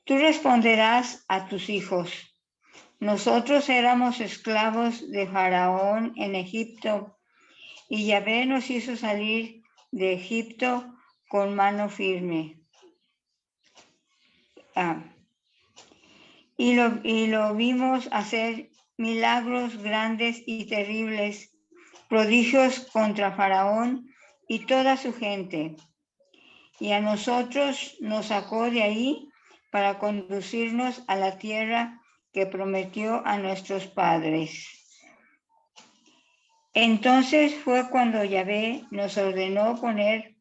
Tú responderás a tus hijos. Nosotros éramos esclavos de Faraón en Egipto, y Yahvé nos hizo salir de Egipto con mano firme. Y lo vimos hacer milagros grandes y terribles, prodigios contra Faraón y toda su gente. Y a nosotros nos sacó de ahí para conducirnos a la tierra que prometió a nuestros padres. Entonces fue cuando Yahvé nos ordenó poner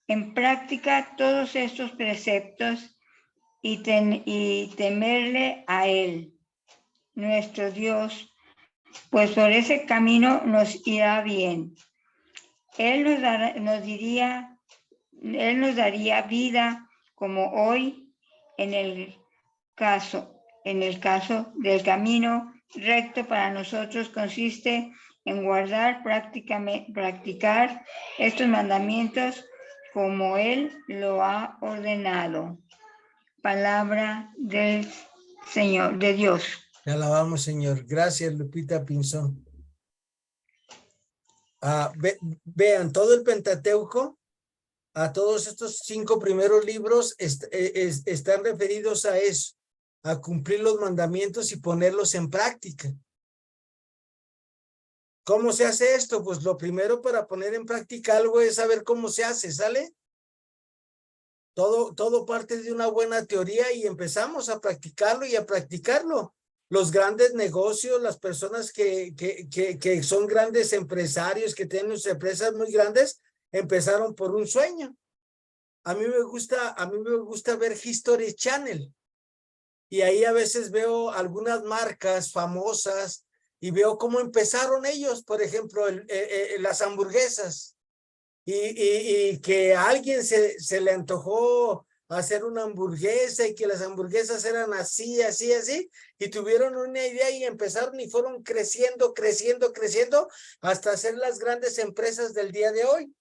en práctica todos estos preceptos y temerle a Él, nuestro Dios, pues por ese camino nos irá bien. Él nos daría vida como hoy en el caso del camino recto para nosotros consiste en practicar estos mandamientos como Él lo ha ordenado. Palabra del Señor, de Dios. Te alabamos, Señor. Gracias, Lupita Pinzón. Vean, todo el Pentateuco, a todos estos 5 primeros libros están referidos a eso, a cumplir los mandamientos y ponerlos en práctica. ¿Cómo se hace esto? Pues lo primero para poner en práctica algo es saber cómo se hace, ¿sale? Todo parte de una buena teoría y empezamos a practicarlo y a practicarlo. Los grandes negocios, las personas que son grandes empresarios, que tienen sus empresas muy grandes, empezaron por un sueño. A mí me gusta ver History Channel. Y ahí a veces veo algunas marcas famosas y veo cómo empezaron ellos, por ejemplo, las hamburguesas. Y que a alguien se le antojó hacer una hamburguesa y que las hamburguesas eran así, y tuvieron una idea y empezaron y fueron creciendo hasta ser las grandes empresas del día de hoy.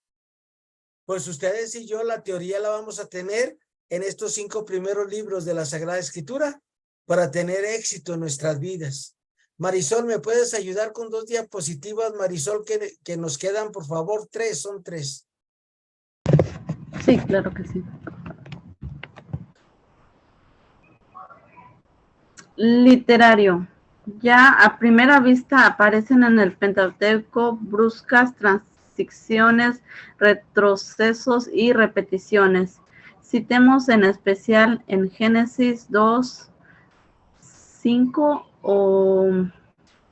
Pues ustedes y yo la teoría la vamos a tener en estos 5 primeros libros de la Sagrada Escritura para tener éxito en nuestras vidas. Marisol, ¿me puedes ayudar con 2 diapositivas, Marisol, que nos quedan, por favor? 3, son 3. Sí, claro que sí. Literario. Ya a primera vista aparecen en el Pentateuco bruscas transiciones, retrocesos y repeticiones. Citemos en especial en Génesis 2, 5 o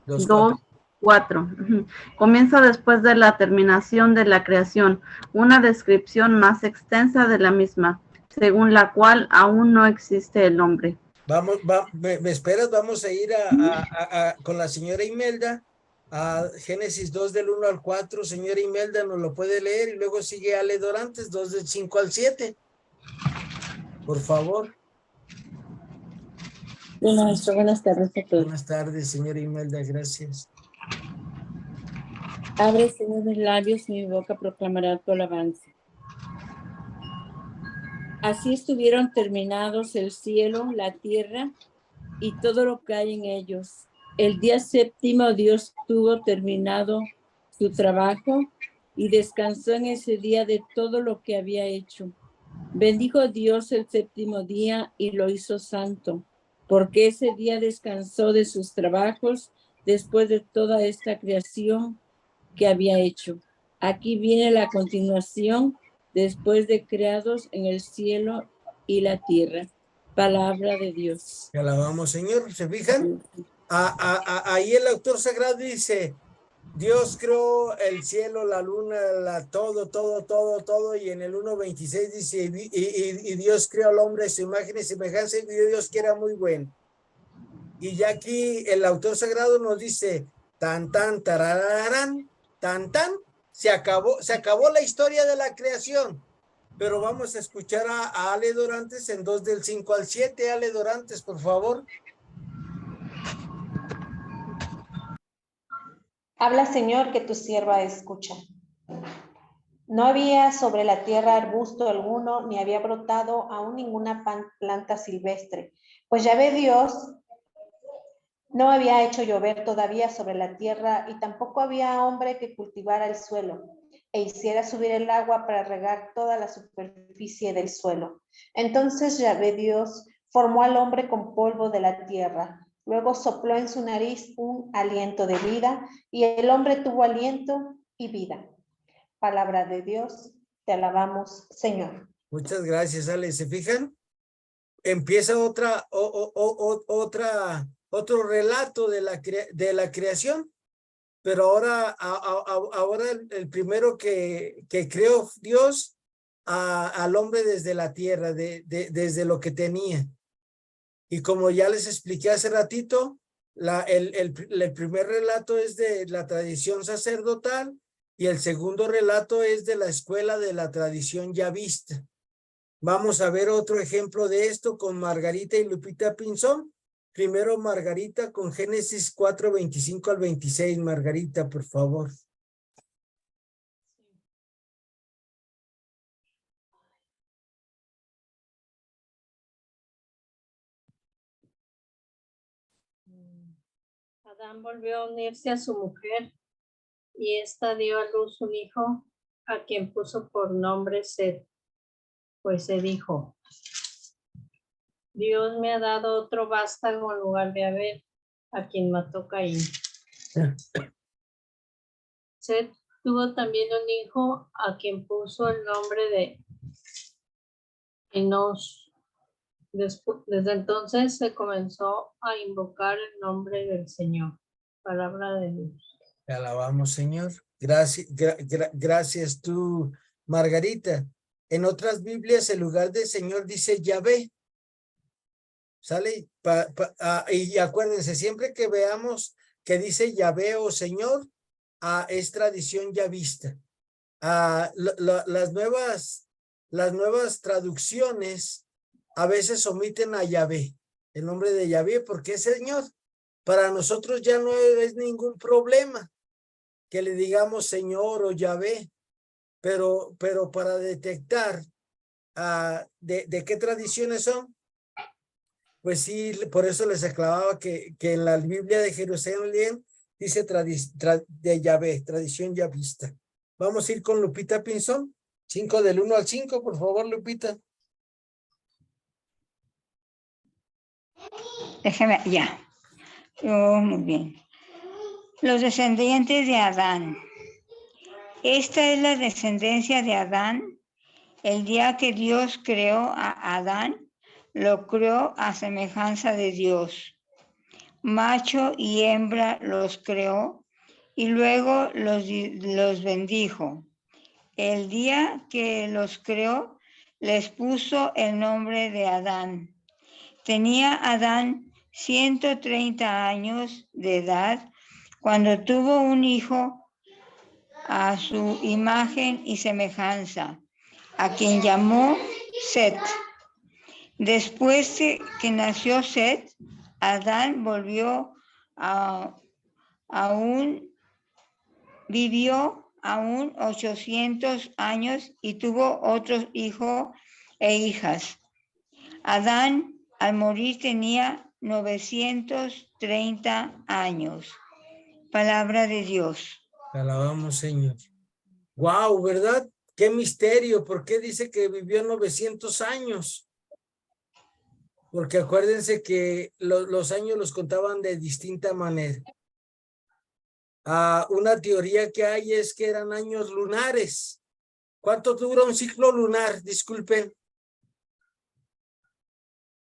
2, 4. Comienza después de la terminación de la creación, una descripción más extensa de la misma, según la cual aún no existe el hombre. ¿Me esperas? Vamos a ir con la señora Imelda a Génesis 2 del 1 al 4. Señora Imelda, ¿nos lo puede leer? Y luego sigue Ale Dorantes, 2 del 5 al 7. Por favor. Buenas tardes a todos. Buenas tardes, señora Imelda, gracias. Abre, Señor, mis labios y mi boca proclamará tu alabanza. Así estuvieron terminados el cielo, la tierra y todo lo que hay en ellos. El día 7º Dios tuvo terminado su trabajo y descansó en ese día de todo lo que había hecho. Bendijo Dios el 7º día y lo hizo santo, porque ese día descansó de sus trabajos después de toda esta creación que había hecho. Aquí viene la continuación después de creados en el cielo y la tierra. Palabra de Dios. Te alabamos, Señor. ¿Se fijan? Ahí el autor sagrado dice, Dios creó el cielo, la luna, todo, y en el 1:26 dice, y Dios creó al hombre a su imagen y semejanza, y Dios que era muy bueno. Y ya aquí el autor sagrado nos dice, tan, tarararán, tan, se acabó la historia de la creación. Pero vamos a escuchar a Ale Dorantes en 2 del 5 al 7. Ale Dorantes, por favor. Habla, Señor, que tu sierva escucha. No había sobre la tierra arbusto alguno, ni había brotado aún ninguna planta silvestre, pues Yahvé Dios no había hecho llover todavía sobre la tierra, y tampoco había hombre que cultivara el suelo, e hiciera subir el agua para regar toda la superficie del suelo. Entonces Yahvé Dios formó al hombre con polvo de la tierra. Luego sopló en su nariz un aliento de vida, y el hombre tuvo aliento y vida. Palabra de Dios, te alabamos, Señor. Muchas gracias, Ale. ¿Se fijan? Empieza otro relato de la creación, pero ahora el primero que creó Dios al hombre desde la tierra, desde lo que tenía. Y como ya les expliqué hace ratito, el primer relato es de la tradición sacerdotal y el segundo relato es de la escuela de la tradición yavista. Vamos a ver otro ejemplo de esto con Margarita y Lupita Pinzón. Primero Margarita con Génesis 4, 25 al 26. Margarita, por favor. Adán volvió a unirse a su mujer y ésta dio a luz un hijo a quien puso por nombre Set, pues se dijo: Dios me ha dado otro vástago en lugar de Abel, a quien mató Caín. Set tuvo también un hijo a quien puso el nombre de Enos. Desde entonces se comenzó a invocar el nombre del Señor. Palabra de Dios. Te alabamos, Señor. Gracias tú, Margarita. En otras Biblias el lugar del Señor dice Yahvé. ¿Sale? Y acuérdense, siempre que veamos que dice Yahvé o Señor, es tradición yavista. Las nuevas traducciones a veces omiten a Yahvé, el nombre de Yahvé, porque Señor, para nosotros ya no es ningún problema que le digamos Señor o Yahvé, pero para detectar de qué tradiciones son, pues sí, por eso les aclaraba que en la Biblia de Jerusalén dice de Yahvé, tradición yavista. Vamos a ir con Lupita Pinzón, 5 del 1 al 5, por favor, Lupita. Déjeme, ya. Muy bien. Los descendientes de Adán. Esta es la descendencia de Adán. El día que Dios creó a Adán, lo creó a semejanza de Dios. Macho y hembra los creó y luego los bendijo. El día que los creó, les puso el nombre de Adán. Tenía Adán 130 años de edad cuando tuvo un hijo a su imagen y semejanza, a quien llamó Set. Después que nació Set, Adán vivió aún 800 años y tuvo otros hijos e hijas. Adán al morir tenía 930 años. Palabra de Dios. Te alabamos, Señor. Wow, ¿verdad? Qué misterio. ¿Por qué dice que vivió 900 años? Porque acuérdense que los años los contaban de distinta manera. Una teoría que hay es que eran años lunares. ¿Cuánto dura un ciclo lunar? Disculpen.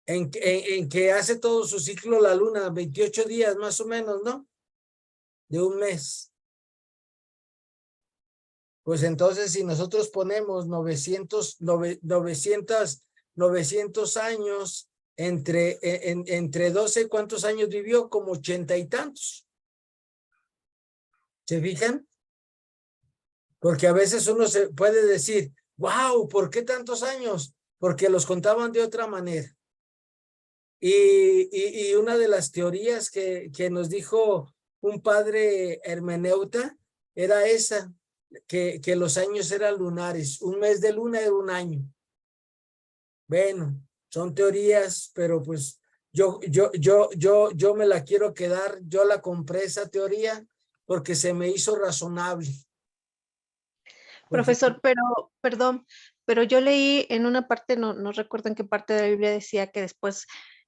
En que hace todo su ciclo la luna, 28 días más o menos, ¿no? De un mes. Pues entonces si nosotros ponemos 900 años entre 12, ¿cuántos años vivió? Como 80 y tantos. ¿Se fijan? Porque a veces uno se puede decir, wow, ¿por qué tantos años? Porque los contaban de otra manera. Y una de las teorías que nos dijo un padre hermeneuta era esa, que los años eran lunares. Un mes de luna era un año. Bueno, son teorías, pero pues yo me la quiero quedar. Yo la compré esa teoría porque se me hizo razonable. Profesor, perdón, pero yo leí en una parte, no recuerdo en qué parte de la Biblia decía que después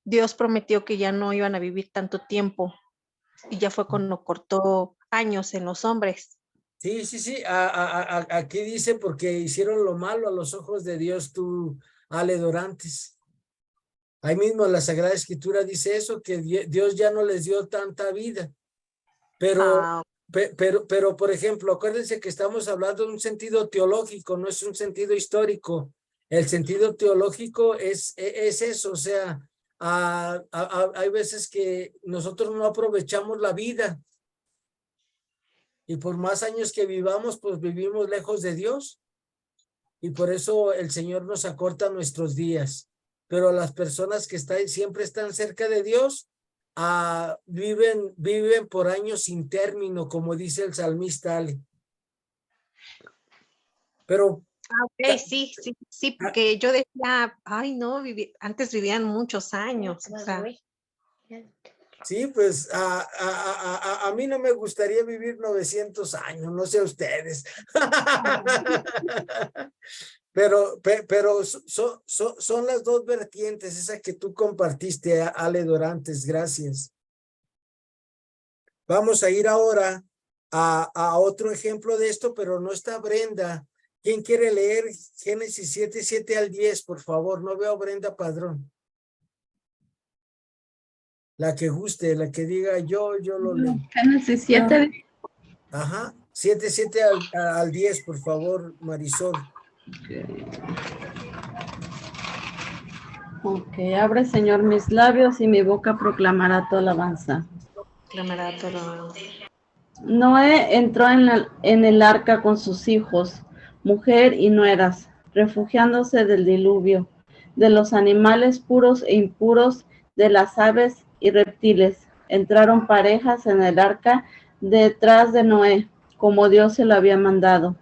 Dios prometió que ya no iban a vivir tanto tiempo y ya fue cuando cortó años en los hombres. Sí. Aquí dice porque hicieron lo malo a los ojos de Dios, tú, Ale Dorantes. Ahí mismo en la Sagrada Escritura dice eso, que Dios ya no les dio tanta vida. Pero, por ejemplo, acuérdense que estamos hablando de un sentido teológico, no es un sentido histórico. El sentido teológico es eso, o sea, hay veces que nosotros no aprovechamos la vida. Y por más años que vivamos, pues vivimos lejos de Dios. Y por eso el Señor nos acorta nuestros días. Pero las personas que siempre están cerca de Dios, viven por años sin término, como dice el salmista Ale. Pero Ok, sí, porque yo decía, ay no, antes vivían muchos años. O sea, sí, pues a mí no me gustaría vivir 900 años, no sé ustedes. Pero son las dos vertientes, esa que tú compartiste, Ale Dorantes, gracias. Vamos a ir ahora a otro ejemplo de esto, pero no está Brenda. ¿Quién quiere leer Génesis 7 al 10, por favor? No veo a Brenda Padrón. La que guste, la que diga yo lo leo. Génesis 7. Ajá, 7 al 10, por favor, Marisol. Ok, abre, Señor, mis labios y mi boca proclamará tu alabanza. proclamará tu alabanza. Noé entró en el arca con sus hijos, mujer y nueras, refugiándose del diluvio, de los animales puros e impuros, de las aves y reptiles. Entraron parejas en el arca detrás de Noé, como Dios se lo había mandado.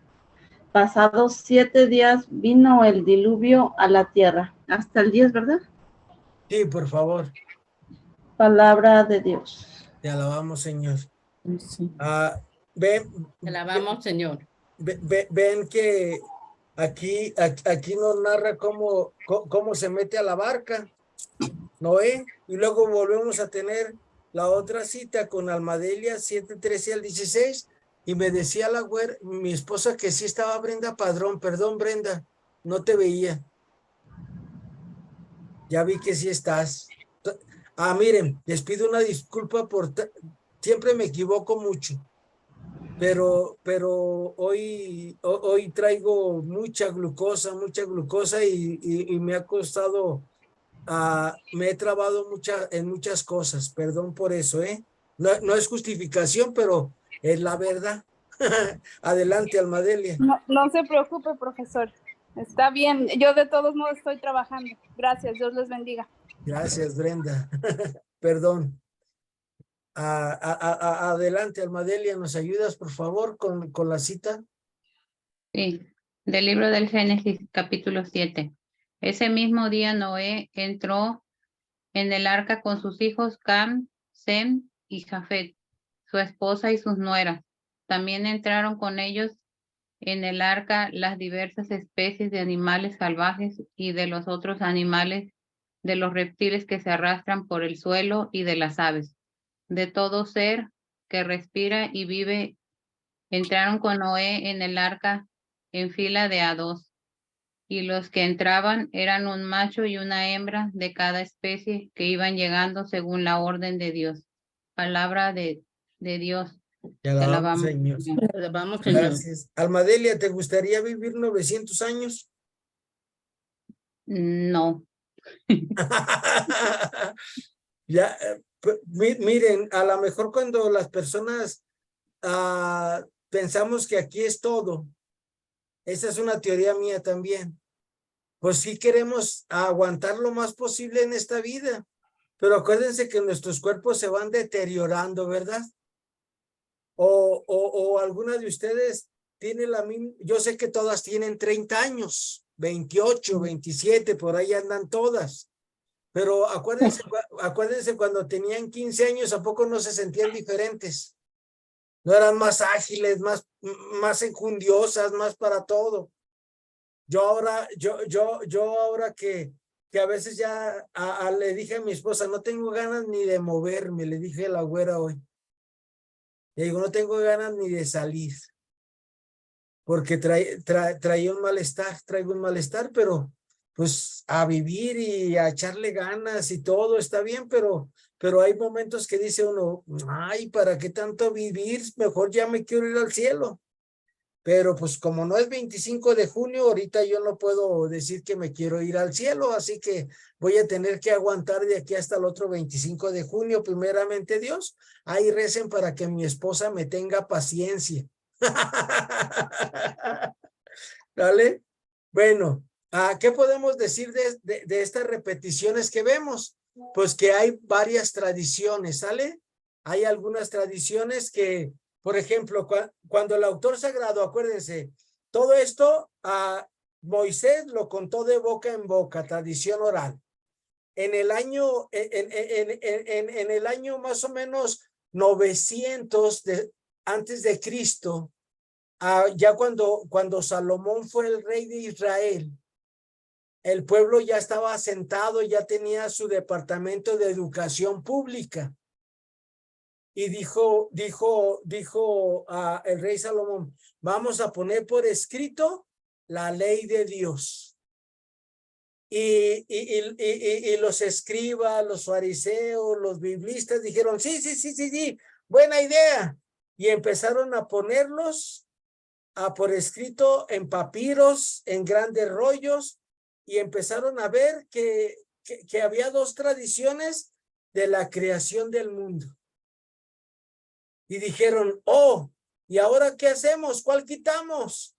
Pasados 7 días vino el diluvio a la tierra. Hasta el 10, ¿verdad? Sí, por favor. Palabra de Dios. Te alabamos, Señor. Sí. Te alabamos, Señor. Ven que aquí nos narra cómo se mete a la barca Noé, y luego volvemos a tener la otra cita con Almadelia 7:13 al 16, y me decía mi esposa que sí estaba Brenda Padrón. Perdón, Brenda, no te veía. Ya vi que sí estás. Miren, les pido una disculpa siempre me equivoco mucho, pero hoy traigo mucha glucosa y me ha costado, me he trabado en muchas cosas. Perdón por eso, no es justificación, pero es la verdad. Adelante, Almadelia. No se preocupe, profesor. Está bien. Yo de todos modos estoy trabajando. Gracias. Dios les bendiga. Gracias, Brenda. Perdón. Adelante, Almadelia, ¿nos ayudas, por favor, con la cita? Sí, del libro del Génesis, capítulo 7. Ese mismo día Noé entró en el arca con sus hijos Cam, Sem y Jafet, su esposa y sus nueras. También entraron con ellos en el arca las diversas especies de animales salvajes y de los otros animales, de los reptiles que se arrastran por el suelo y de las aves. De todo ser que respira y vive, entraron con Noé en el arca en fila de a dos, y los que entraban eran un macho y una hembra de cada especie que iban llegando según la orden de Dios. Palabra de Dios. Te alabamos, Señor. Te alabamos, Señor. Gracias. Almadelia, ¿te gustaría vivir 900 años? No. Ya, miren, a lo mejor cuando las personas pensamos que aquí es todo, esa es una teoría mía también, pues sí queremos aguantar lo más posible en esta vida, pero acuérdense que nuestros cuerpos se van deteriorando, ¿verdad? O alguna de ustedes tiene la misma, yo sé que todas tienen 30 años, 28, 27, por ahí andan todas. Pero acuérdense cuando tenían 15 años, ¿a poco no se sentían diferentes? No eran más ágiles, más enjundiosas, más para todo. Yo ahora que a veces ya le dije a mi esposa, no tengo ganas ni de moverme, le dije a la güera hoy. Le digo, no tengo ganas ni de salir. Porque traigo un malestar, pero pues a vivir y a echarle ganas y todo está bien, pero hay momentos que dice uno, ay, ¿para qué tanto vivir? Mejor ya me quiero ir al cielo. Pero pues como no es 25 de junio, ahorita yo no puedo decir que me quiero ir al cielo, así que voy a tener que aguantar de aquí hasta el otro 25 de junio, primeramente Dios. Ahí recen para que mi esposa me tenga paciencia. ¿Vale? Bueno, ¿qué podemos decir de estas repeticiones que vemos? Pues que hay varias tradiciones, ¿sale? Hay algunas tradiciones que, por ejemplo, cuando el autor sagrado, acuérdense, todo esto Moisés lo contó de boca en boca, tradición oral. En el año, en el año más o menos 900 antes de Cristo, ya cuando Salomón fue el rey de Israel, el pueblo ya estaba asentado, ya tenía su departamento de educación pública. Y dijo el rey Salomón, vamos a poner por escrito la ley de Dios. Y los escribas, los fariseos, los biblistas dijeron, sí, buena idea. Y empezaron a ponerlos por escrito en papiros, en grandes rollos, y empezaron a ver que había dos tradiciones de la creación del mundo. Y dijeron, ¿y ahora qué hacemos? ¿Cuál quitamos?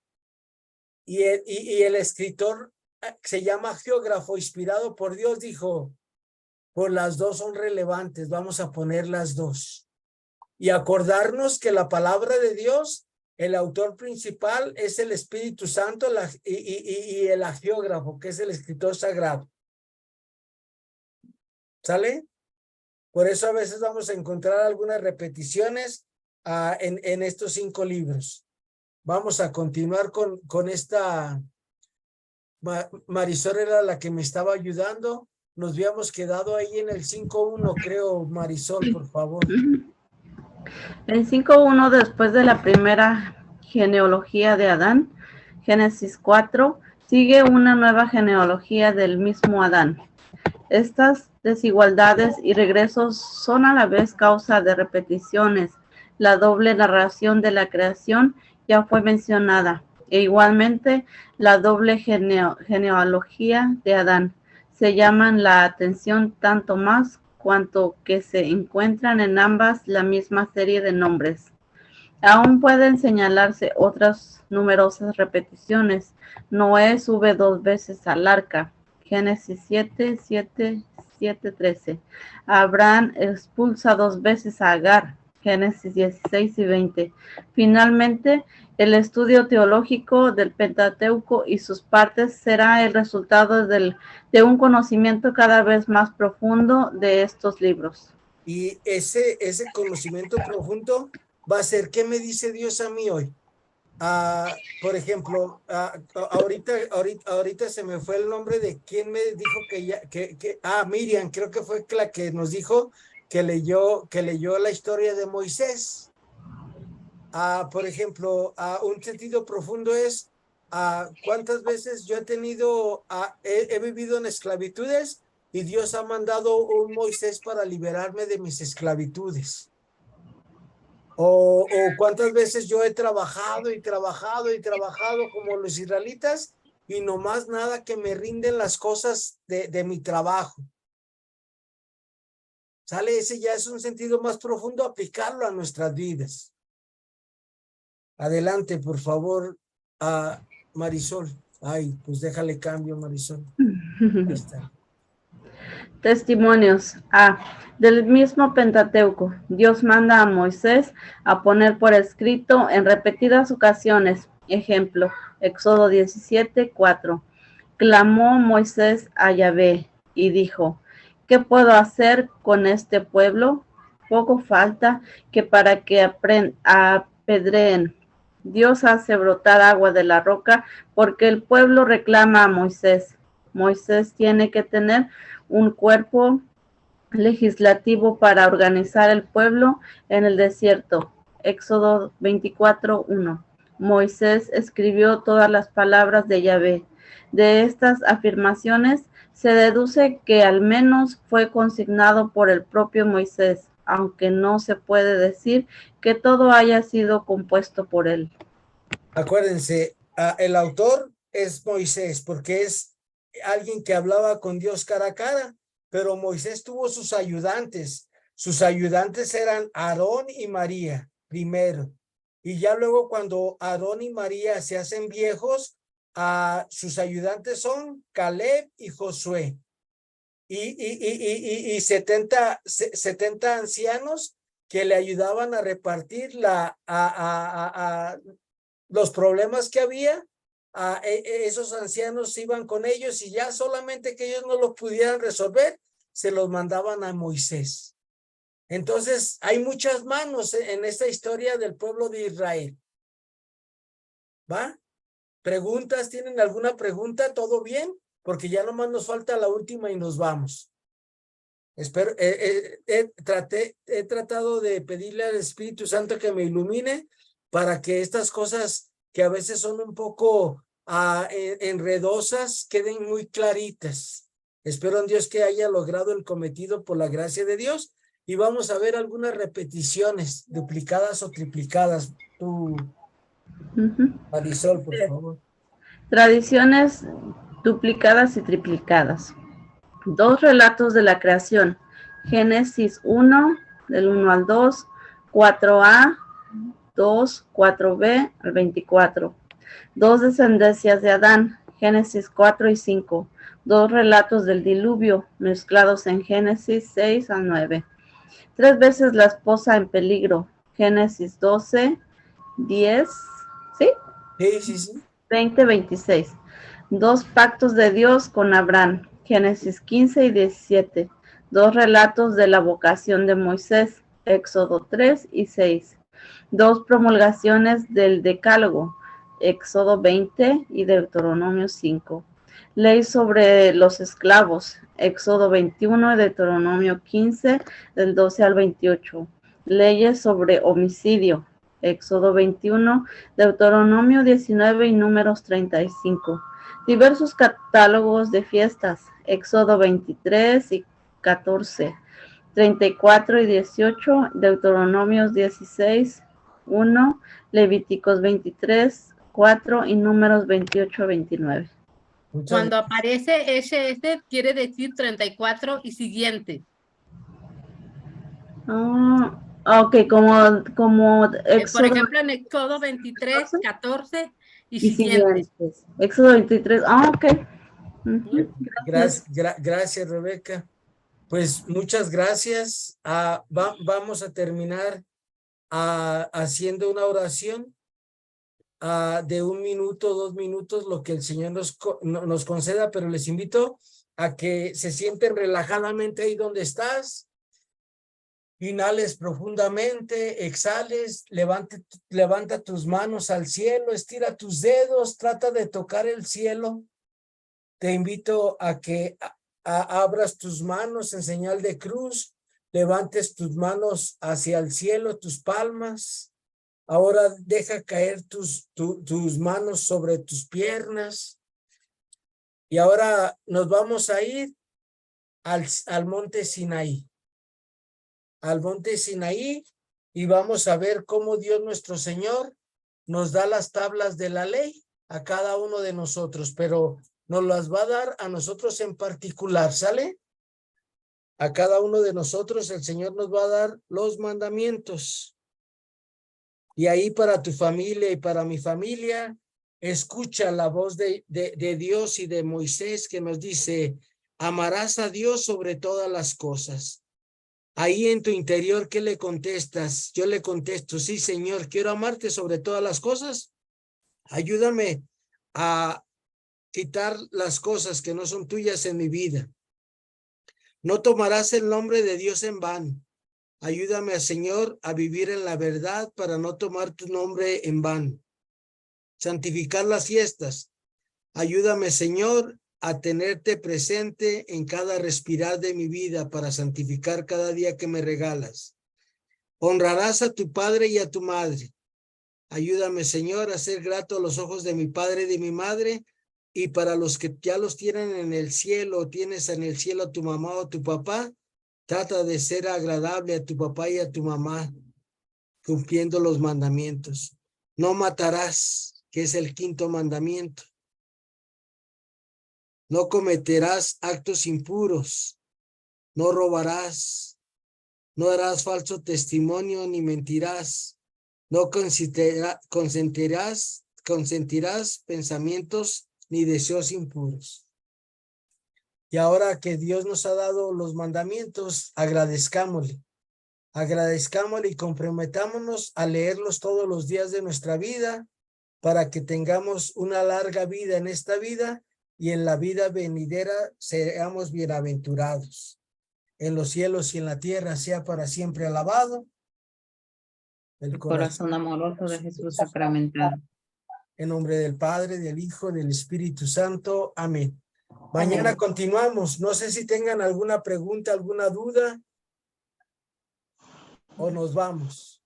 Y el escritor, se llama geógrafo, inspirado por Dios, dijo, pues las dos son relevantes, vamos a poner las dos. Y acordarnos que la palabra de Dios, el autor principal es el Espíritu Santo y el geógrafo, que es el escritor sagrado. ¿Sale? Por eso a veces vamos a encontrar algunas repeticiones en estos 5 libros. Vamos a continuar con esta. Marisol era la que me estaba ayudando. Nos habíamos quedado ahí en el 5.1, creo, Marisol, por favor. En 5.1, después de la primera genealogía de Adán, Génesis 4, sigue una nueva genealogía del mismo Adán. Estas desigualdades y regresos son a la vez causa de repeticiones. La doble narración de la creación ya fue mencionada, e igualmente la doble genealogía de Adán. Se llaman la atención tanto más cuanto que se encuentran en ambas la misma serie de nombres. Aún pueden señalarse otras numerosas repeticiones. Noé sube 2 veces al arca. Génesis 7, 13. Abraham expulsa 2 veces a Agar. Génesis 16 y 20. Finalmente, el estudio teológico del Pentateuco y sus partes será el resultado de un conocimiento cada vez más profundo de estos libros. Y ese conocimiento profundo va a ser, ¿qué me dice Dios a mí hoy? Por ejemplo, ahorita se me fue el nombre de quién me dijo que Miriam, creo que fue la que nos dijo que leyó la historia de Moisés. Por ejemplo, un sentido profundo es cuántas veces yo he vivido en esclavitudes y Dios ha mandado un Moisés para liberarme de mis esclavitudes. O cuántas veces yo he trabajado como los israelitas y nomás nada que me rinden las cosas de mi trabajo. ¿Sale? Ese ya es un sentido más profundo, aplicarlo a nuestras vidas. Adelante, por favor, Marisol. Ay, pues déjale cambio, Marisol. Ahí está. Testimonios. Del mismo Pentateuco, Dios manda a Moisés a poner por escrito en repetidas ocasiones. Ejemplo, Éxodo 17, 4. Clamó Moisés a Yahvé y dijo, ¿qué puedo hacer con este pueblo? Poco falta que para que apedreen. Dios hace brotar agua de la roca porque el pueblo reclama a Moisés. Moisés tiene que tener un cuerpo legislativo para organizar el pueblo en el desierto. Éxodo 24:1. Moisés escribió todas las palabras de Yahvé. De estas afirmaciones se deduce que al menos fue consignado por el propio Moisés, aunque no se puede decir que todo haya sido compuesto por él. Acuérdense, el autor es Moisés, porque es alguien que hablaba con Dios cara a cara, pero Moisés tuvo sus ayudantes. Sus ayudantes eran Aarón y María, primero. Y ya luego cuando Aarón y María se hacen viejos, sus ayudantes son Caleb y Josué. Y 70 ancianos que le ayudaban a repartir los problemas que había. Esos ancianos iban con ellos y ya solamente que ellos no lo pudieran resolver, se los mandaban a Moisés. Entonces, hay muchas manos en esta historia del pueblo de Israel. ¿Va? ¿Preguntas? ¿Tienen alguna pregunta? ¿Todo bien? Porque ya nomás nos falta la última y nos vamos. Espero, he tratado de pedirle al Espíritu Santo que me ilumine para que estas cosas que a veces son un poco enredosas queden muy claritas. Espero en Dios que haya logrado el cometido por la gracia de Dios. Y vamos a ver algunas repeticiones, duplicadas o triplicadas. Tú, Marisol, por favor. Tradiciones duplicadas y triplicadas. 2 relatos de la creación. Génesis 1, del 1 al 2, 4a, 2, 4b al 24. 2 descendencias de Adán. Génesis 4 y 5. 2 relatos del diluvio mezclados en Génesis 6 al 9. 3 veces la esposa en peligro. Génesis 12, 10, ¿sí? Sí. 20, 26. 2 pactos de Dios con Abraham. Génesis 15 y 17. 2 relatos de la vocación de Moisés. Éxodo 3 y 6. 2 promulgaciones del Decálogo. Éxodo 20 y Deuteronomio 5. Ley sobre los esclavos. Éxodo 21 y Deuteronomio 15, del 12 al 28. Leyes sobre homicidio. Éxodo 21, Deuteronomio 19 y Números 35. Diversos catálogos de fiestas. Éxodo 23 y 14. 34 y 18. Deuteronomios 16, 1. Levíticos 23, 4 y Números 28 a 29. Cuando aparece ese quiere decir 34 y siguiente. Ok, como Éxodo, por ejemplo, en Éxodo 23, 14 y siguientes. Éxodo 23, ok. Gracias, Rebeca. Pues muchas gracias. Vamos a terminar haciendo una oración de 1 minuto, 2 minutos, lo que el Señor nos conceda, pero les invito a que se sienten relajadamente ahí donde estás. Inhales profundamente, exhales, levanta tus manos al cielo, estira tus dedos, trata de tocar el cielo. Te invito a que abras tus manos en señal de cruz, levantes tus manos hacia el cielo, tus palmas. Ahora deja caer tus manos sobre tus piernas. Y ahora nos vamos a ir al monte Sinaí. Al monte Sinaí, y vamos a ver cómo Dios nuestro Señor nos da las tablas de la ley a cada uno de nosotros, pero nos las va a dar a nosotros en particular, ¿sale? A cada uno de nosotros el Señor nos va a dar los mandamientos. Y ahí para tu familia y para mi familia, escucha la voz de Dios y de Moisés que nos dice, amarás a Dios sobre todas las cosas. Ahí en tu interior, ¿qué le contestas? Yo le contesto, sí, Señor, quiero amarte sobre todas las cosas. Ayúdame a quitar las cosas que no son tuyas en mi vida. No tomarás el nombre de Dios en vano. Ayúdame, Señor, a vivir en la verdad para no tomar tu nombre en vano. Santificar las fiestas. Ayúdame, Señor, a tenerte presente en cada respirar de mi vida para santificar cada día que me regalas. Honrarás a tu padre y a tu madre. Ayúdame, Señor, a ser grato a los ojos de mi padre y de mi madre, y para los que ya los tienen en el cielo, tienes en el cielo a tu mamá o tu papá, trata de ser agradable a tu papá y a tu mamá, cumpliendo los mandamientos. No matarás. que es el quinto mandamiento. No cometerás actos impuros, no robarás, no harás falso testimonio ni mentirás, no consentirás pensamientos ni deseos impuros. Y ahora que Dios nos ha dado los mandamientos, agradezcámosle y comprometámonos a leerlos todos los días de nuestra vida para que tengamos una larga vida en esta vida y en la vida venidera seamos bienaventurados. En los cielos y en la tierra sea para siempre alabado El corazón amoroso de Jesús sacramentado. En nombre del Padre, del Hijo, del Espíritu Santo. Amén. Mañana continuamos. No sé si tengan alguna pregunta, alguna duda. O nos vamos.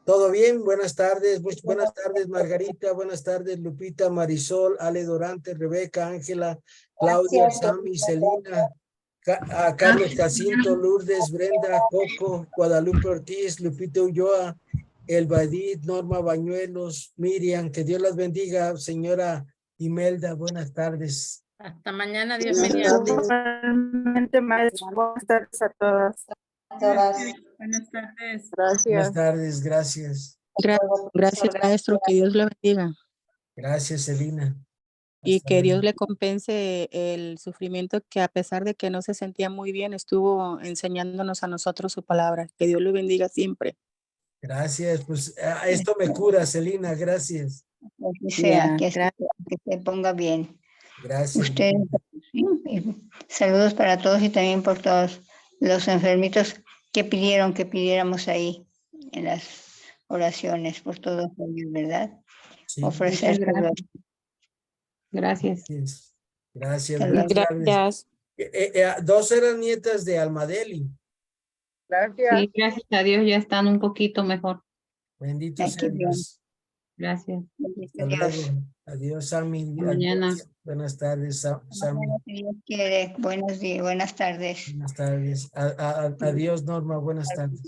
¿Todo bien? Buenas tardes. Buenas tardes, Margarita. Buenas tardes, Lupita, Marisol, Ale Dorante, Rebeca, Ángela, Claudia, Sammy, Celina, Carlos Jacinto, Lourdes, Brenda, Coco, Guadalupe Ortiz, Lupita Ulloa, Elbadit, Norma Bañuelos, Miriam. Que Dios las bendiga. Señora Imelda, buenas tardes. Hasta mañana, Dios mediante. Igualmente, maestro. Buenas tardes a todas. Buenas tardes. Buenas Gracias. tardes, gracias. Gracias, maestro, que Dios le bendiga Gracias, Celina. y Hasta que Dios luego. le compense el sufrimiento que, a pesar de que no se sentía muy bien, estuvo enseñándonos a nosotros su palabra. Que Dios le bendiga siempre. Gracias, pues esto me cura, Celina, gracias. Que sea, que Gracias. se ponga bien. Gracias. Usted, sí, y saludos para todos y también por todos los enfermitos que pidieron que pidiéramos ahí en las oraciones por todos ellos, ¿verdad? Sí. Ofrecer Muchas todo. Gracias. Gracias. Gracias, Hasta buenas luego. tardes. Gracias. Dos eran nietas de Almadeli. Gracias. Sí, gracias a Dios ya están un poquito mejor. Bendito Ay, sea qué bien. Dios. Gracias. Hasta Dios. luego. Adiós, Sammy. Hasta mañana. Adiós. Buenas tardes, Sammy. Si Dios quiere. Buenos días, buenas tardes. Buenas tardes. Adiós, Norma. Buenas tardes.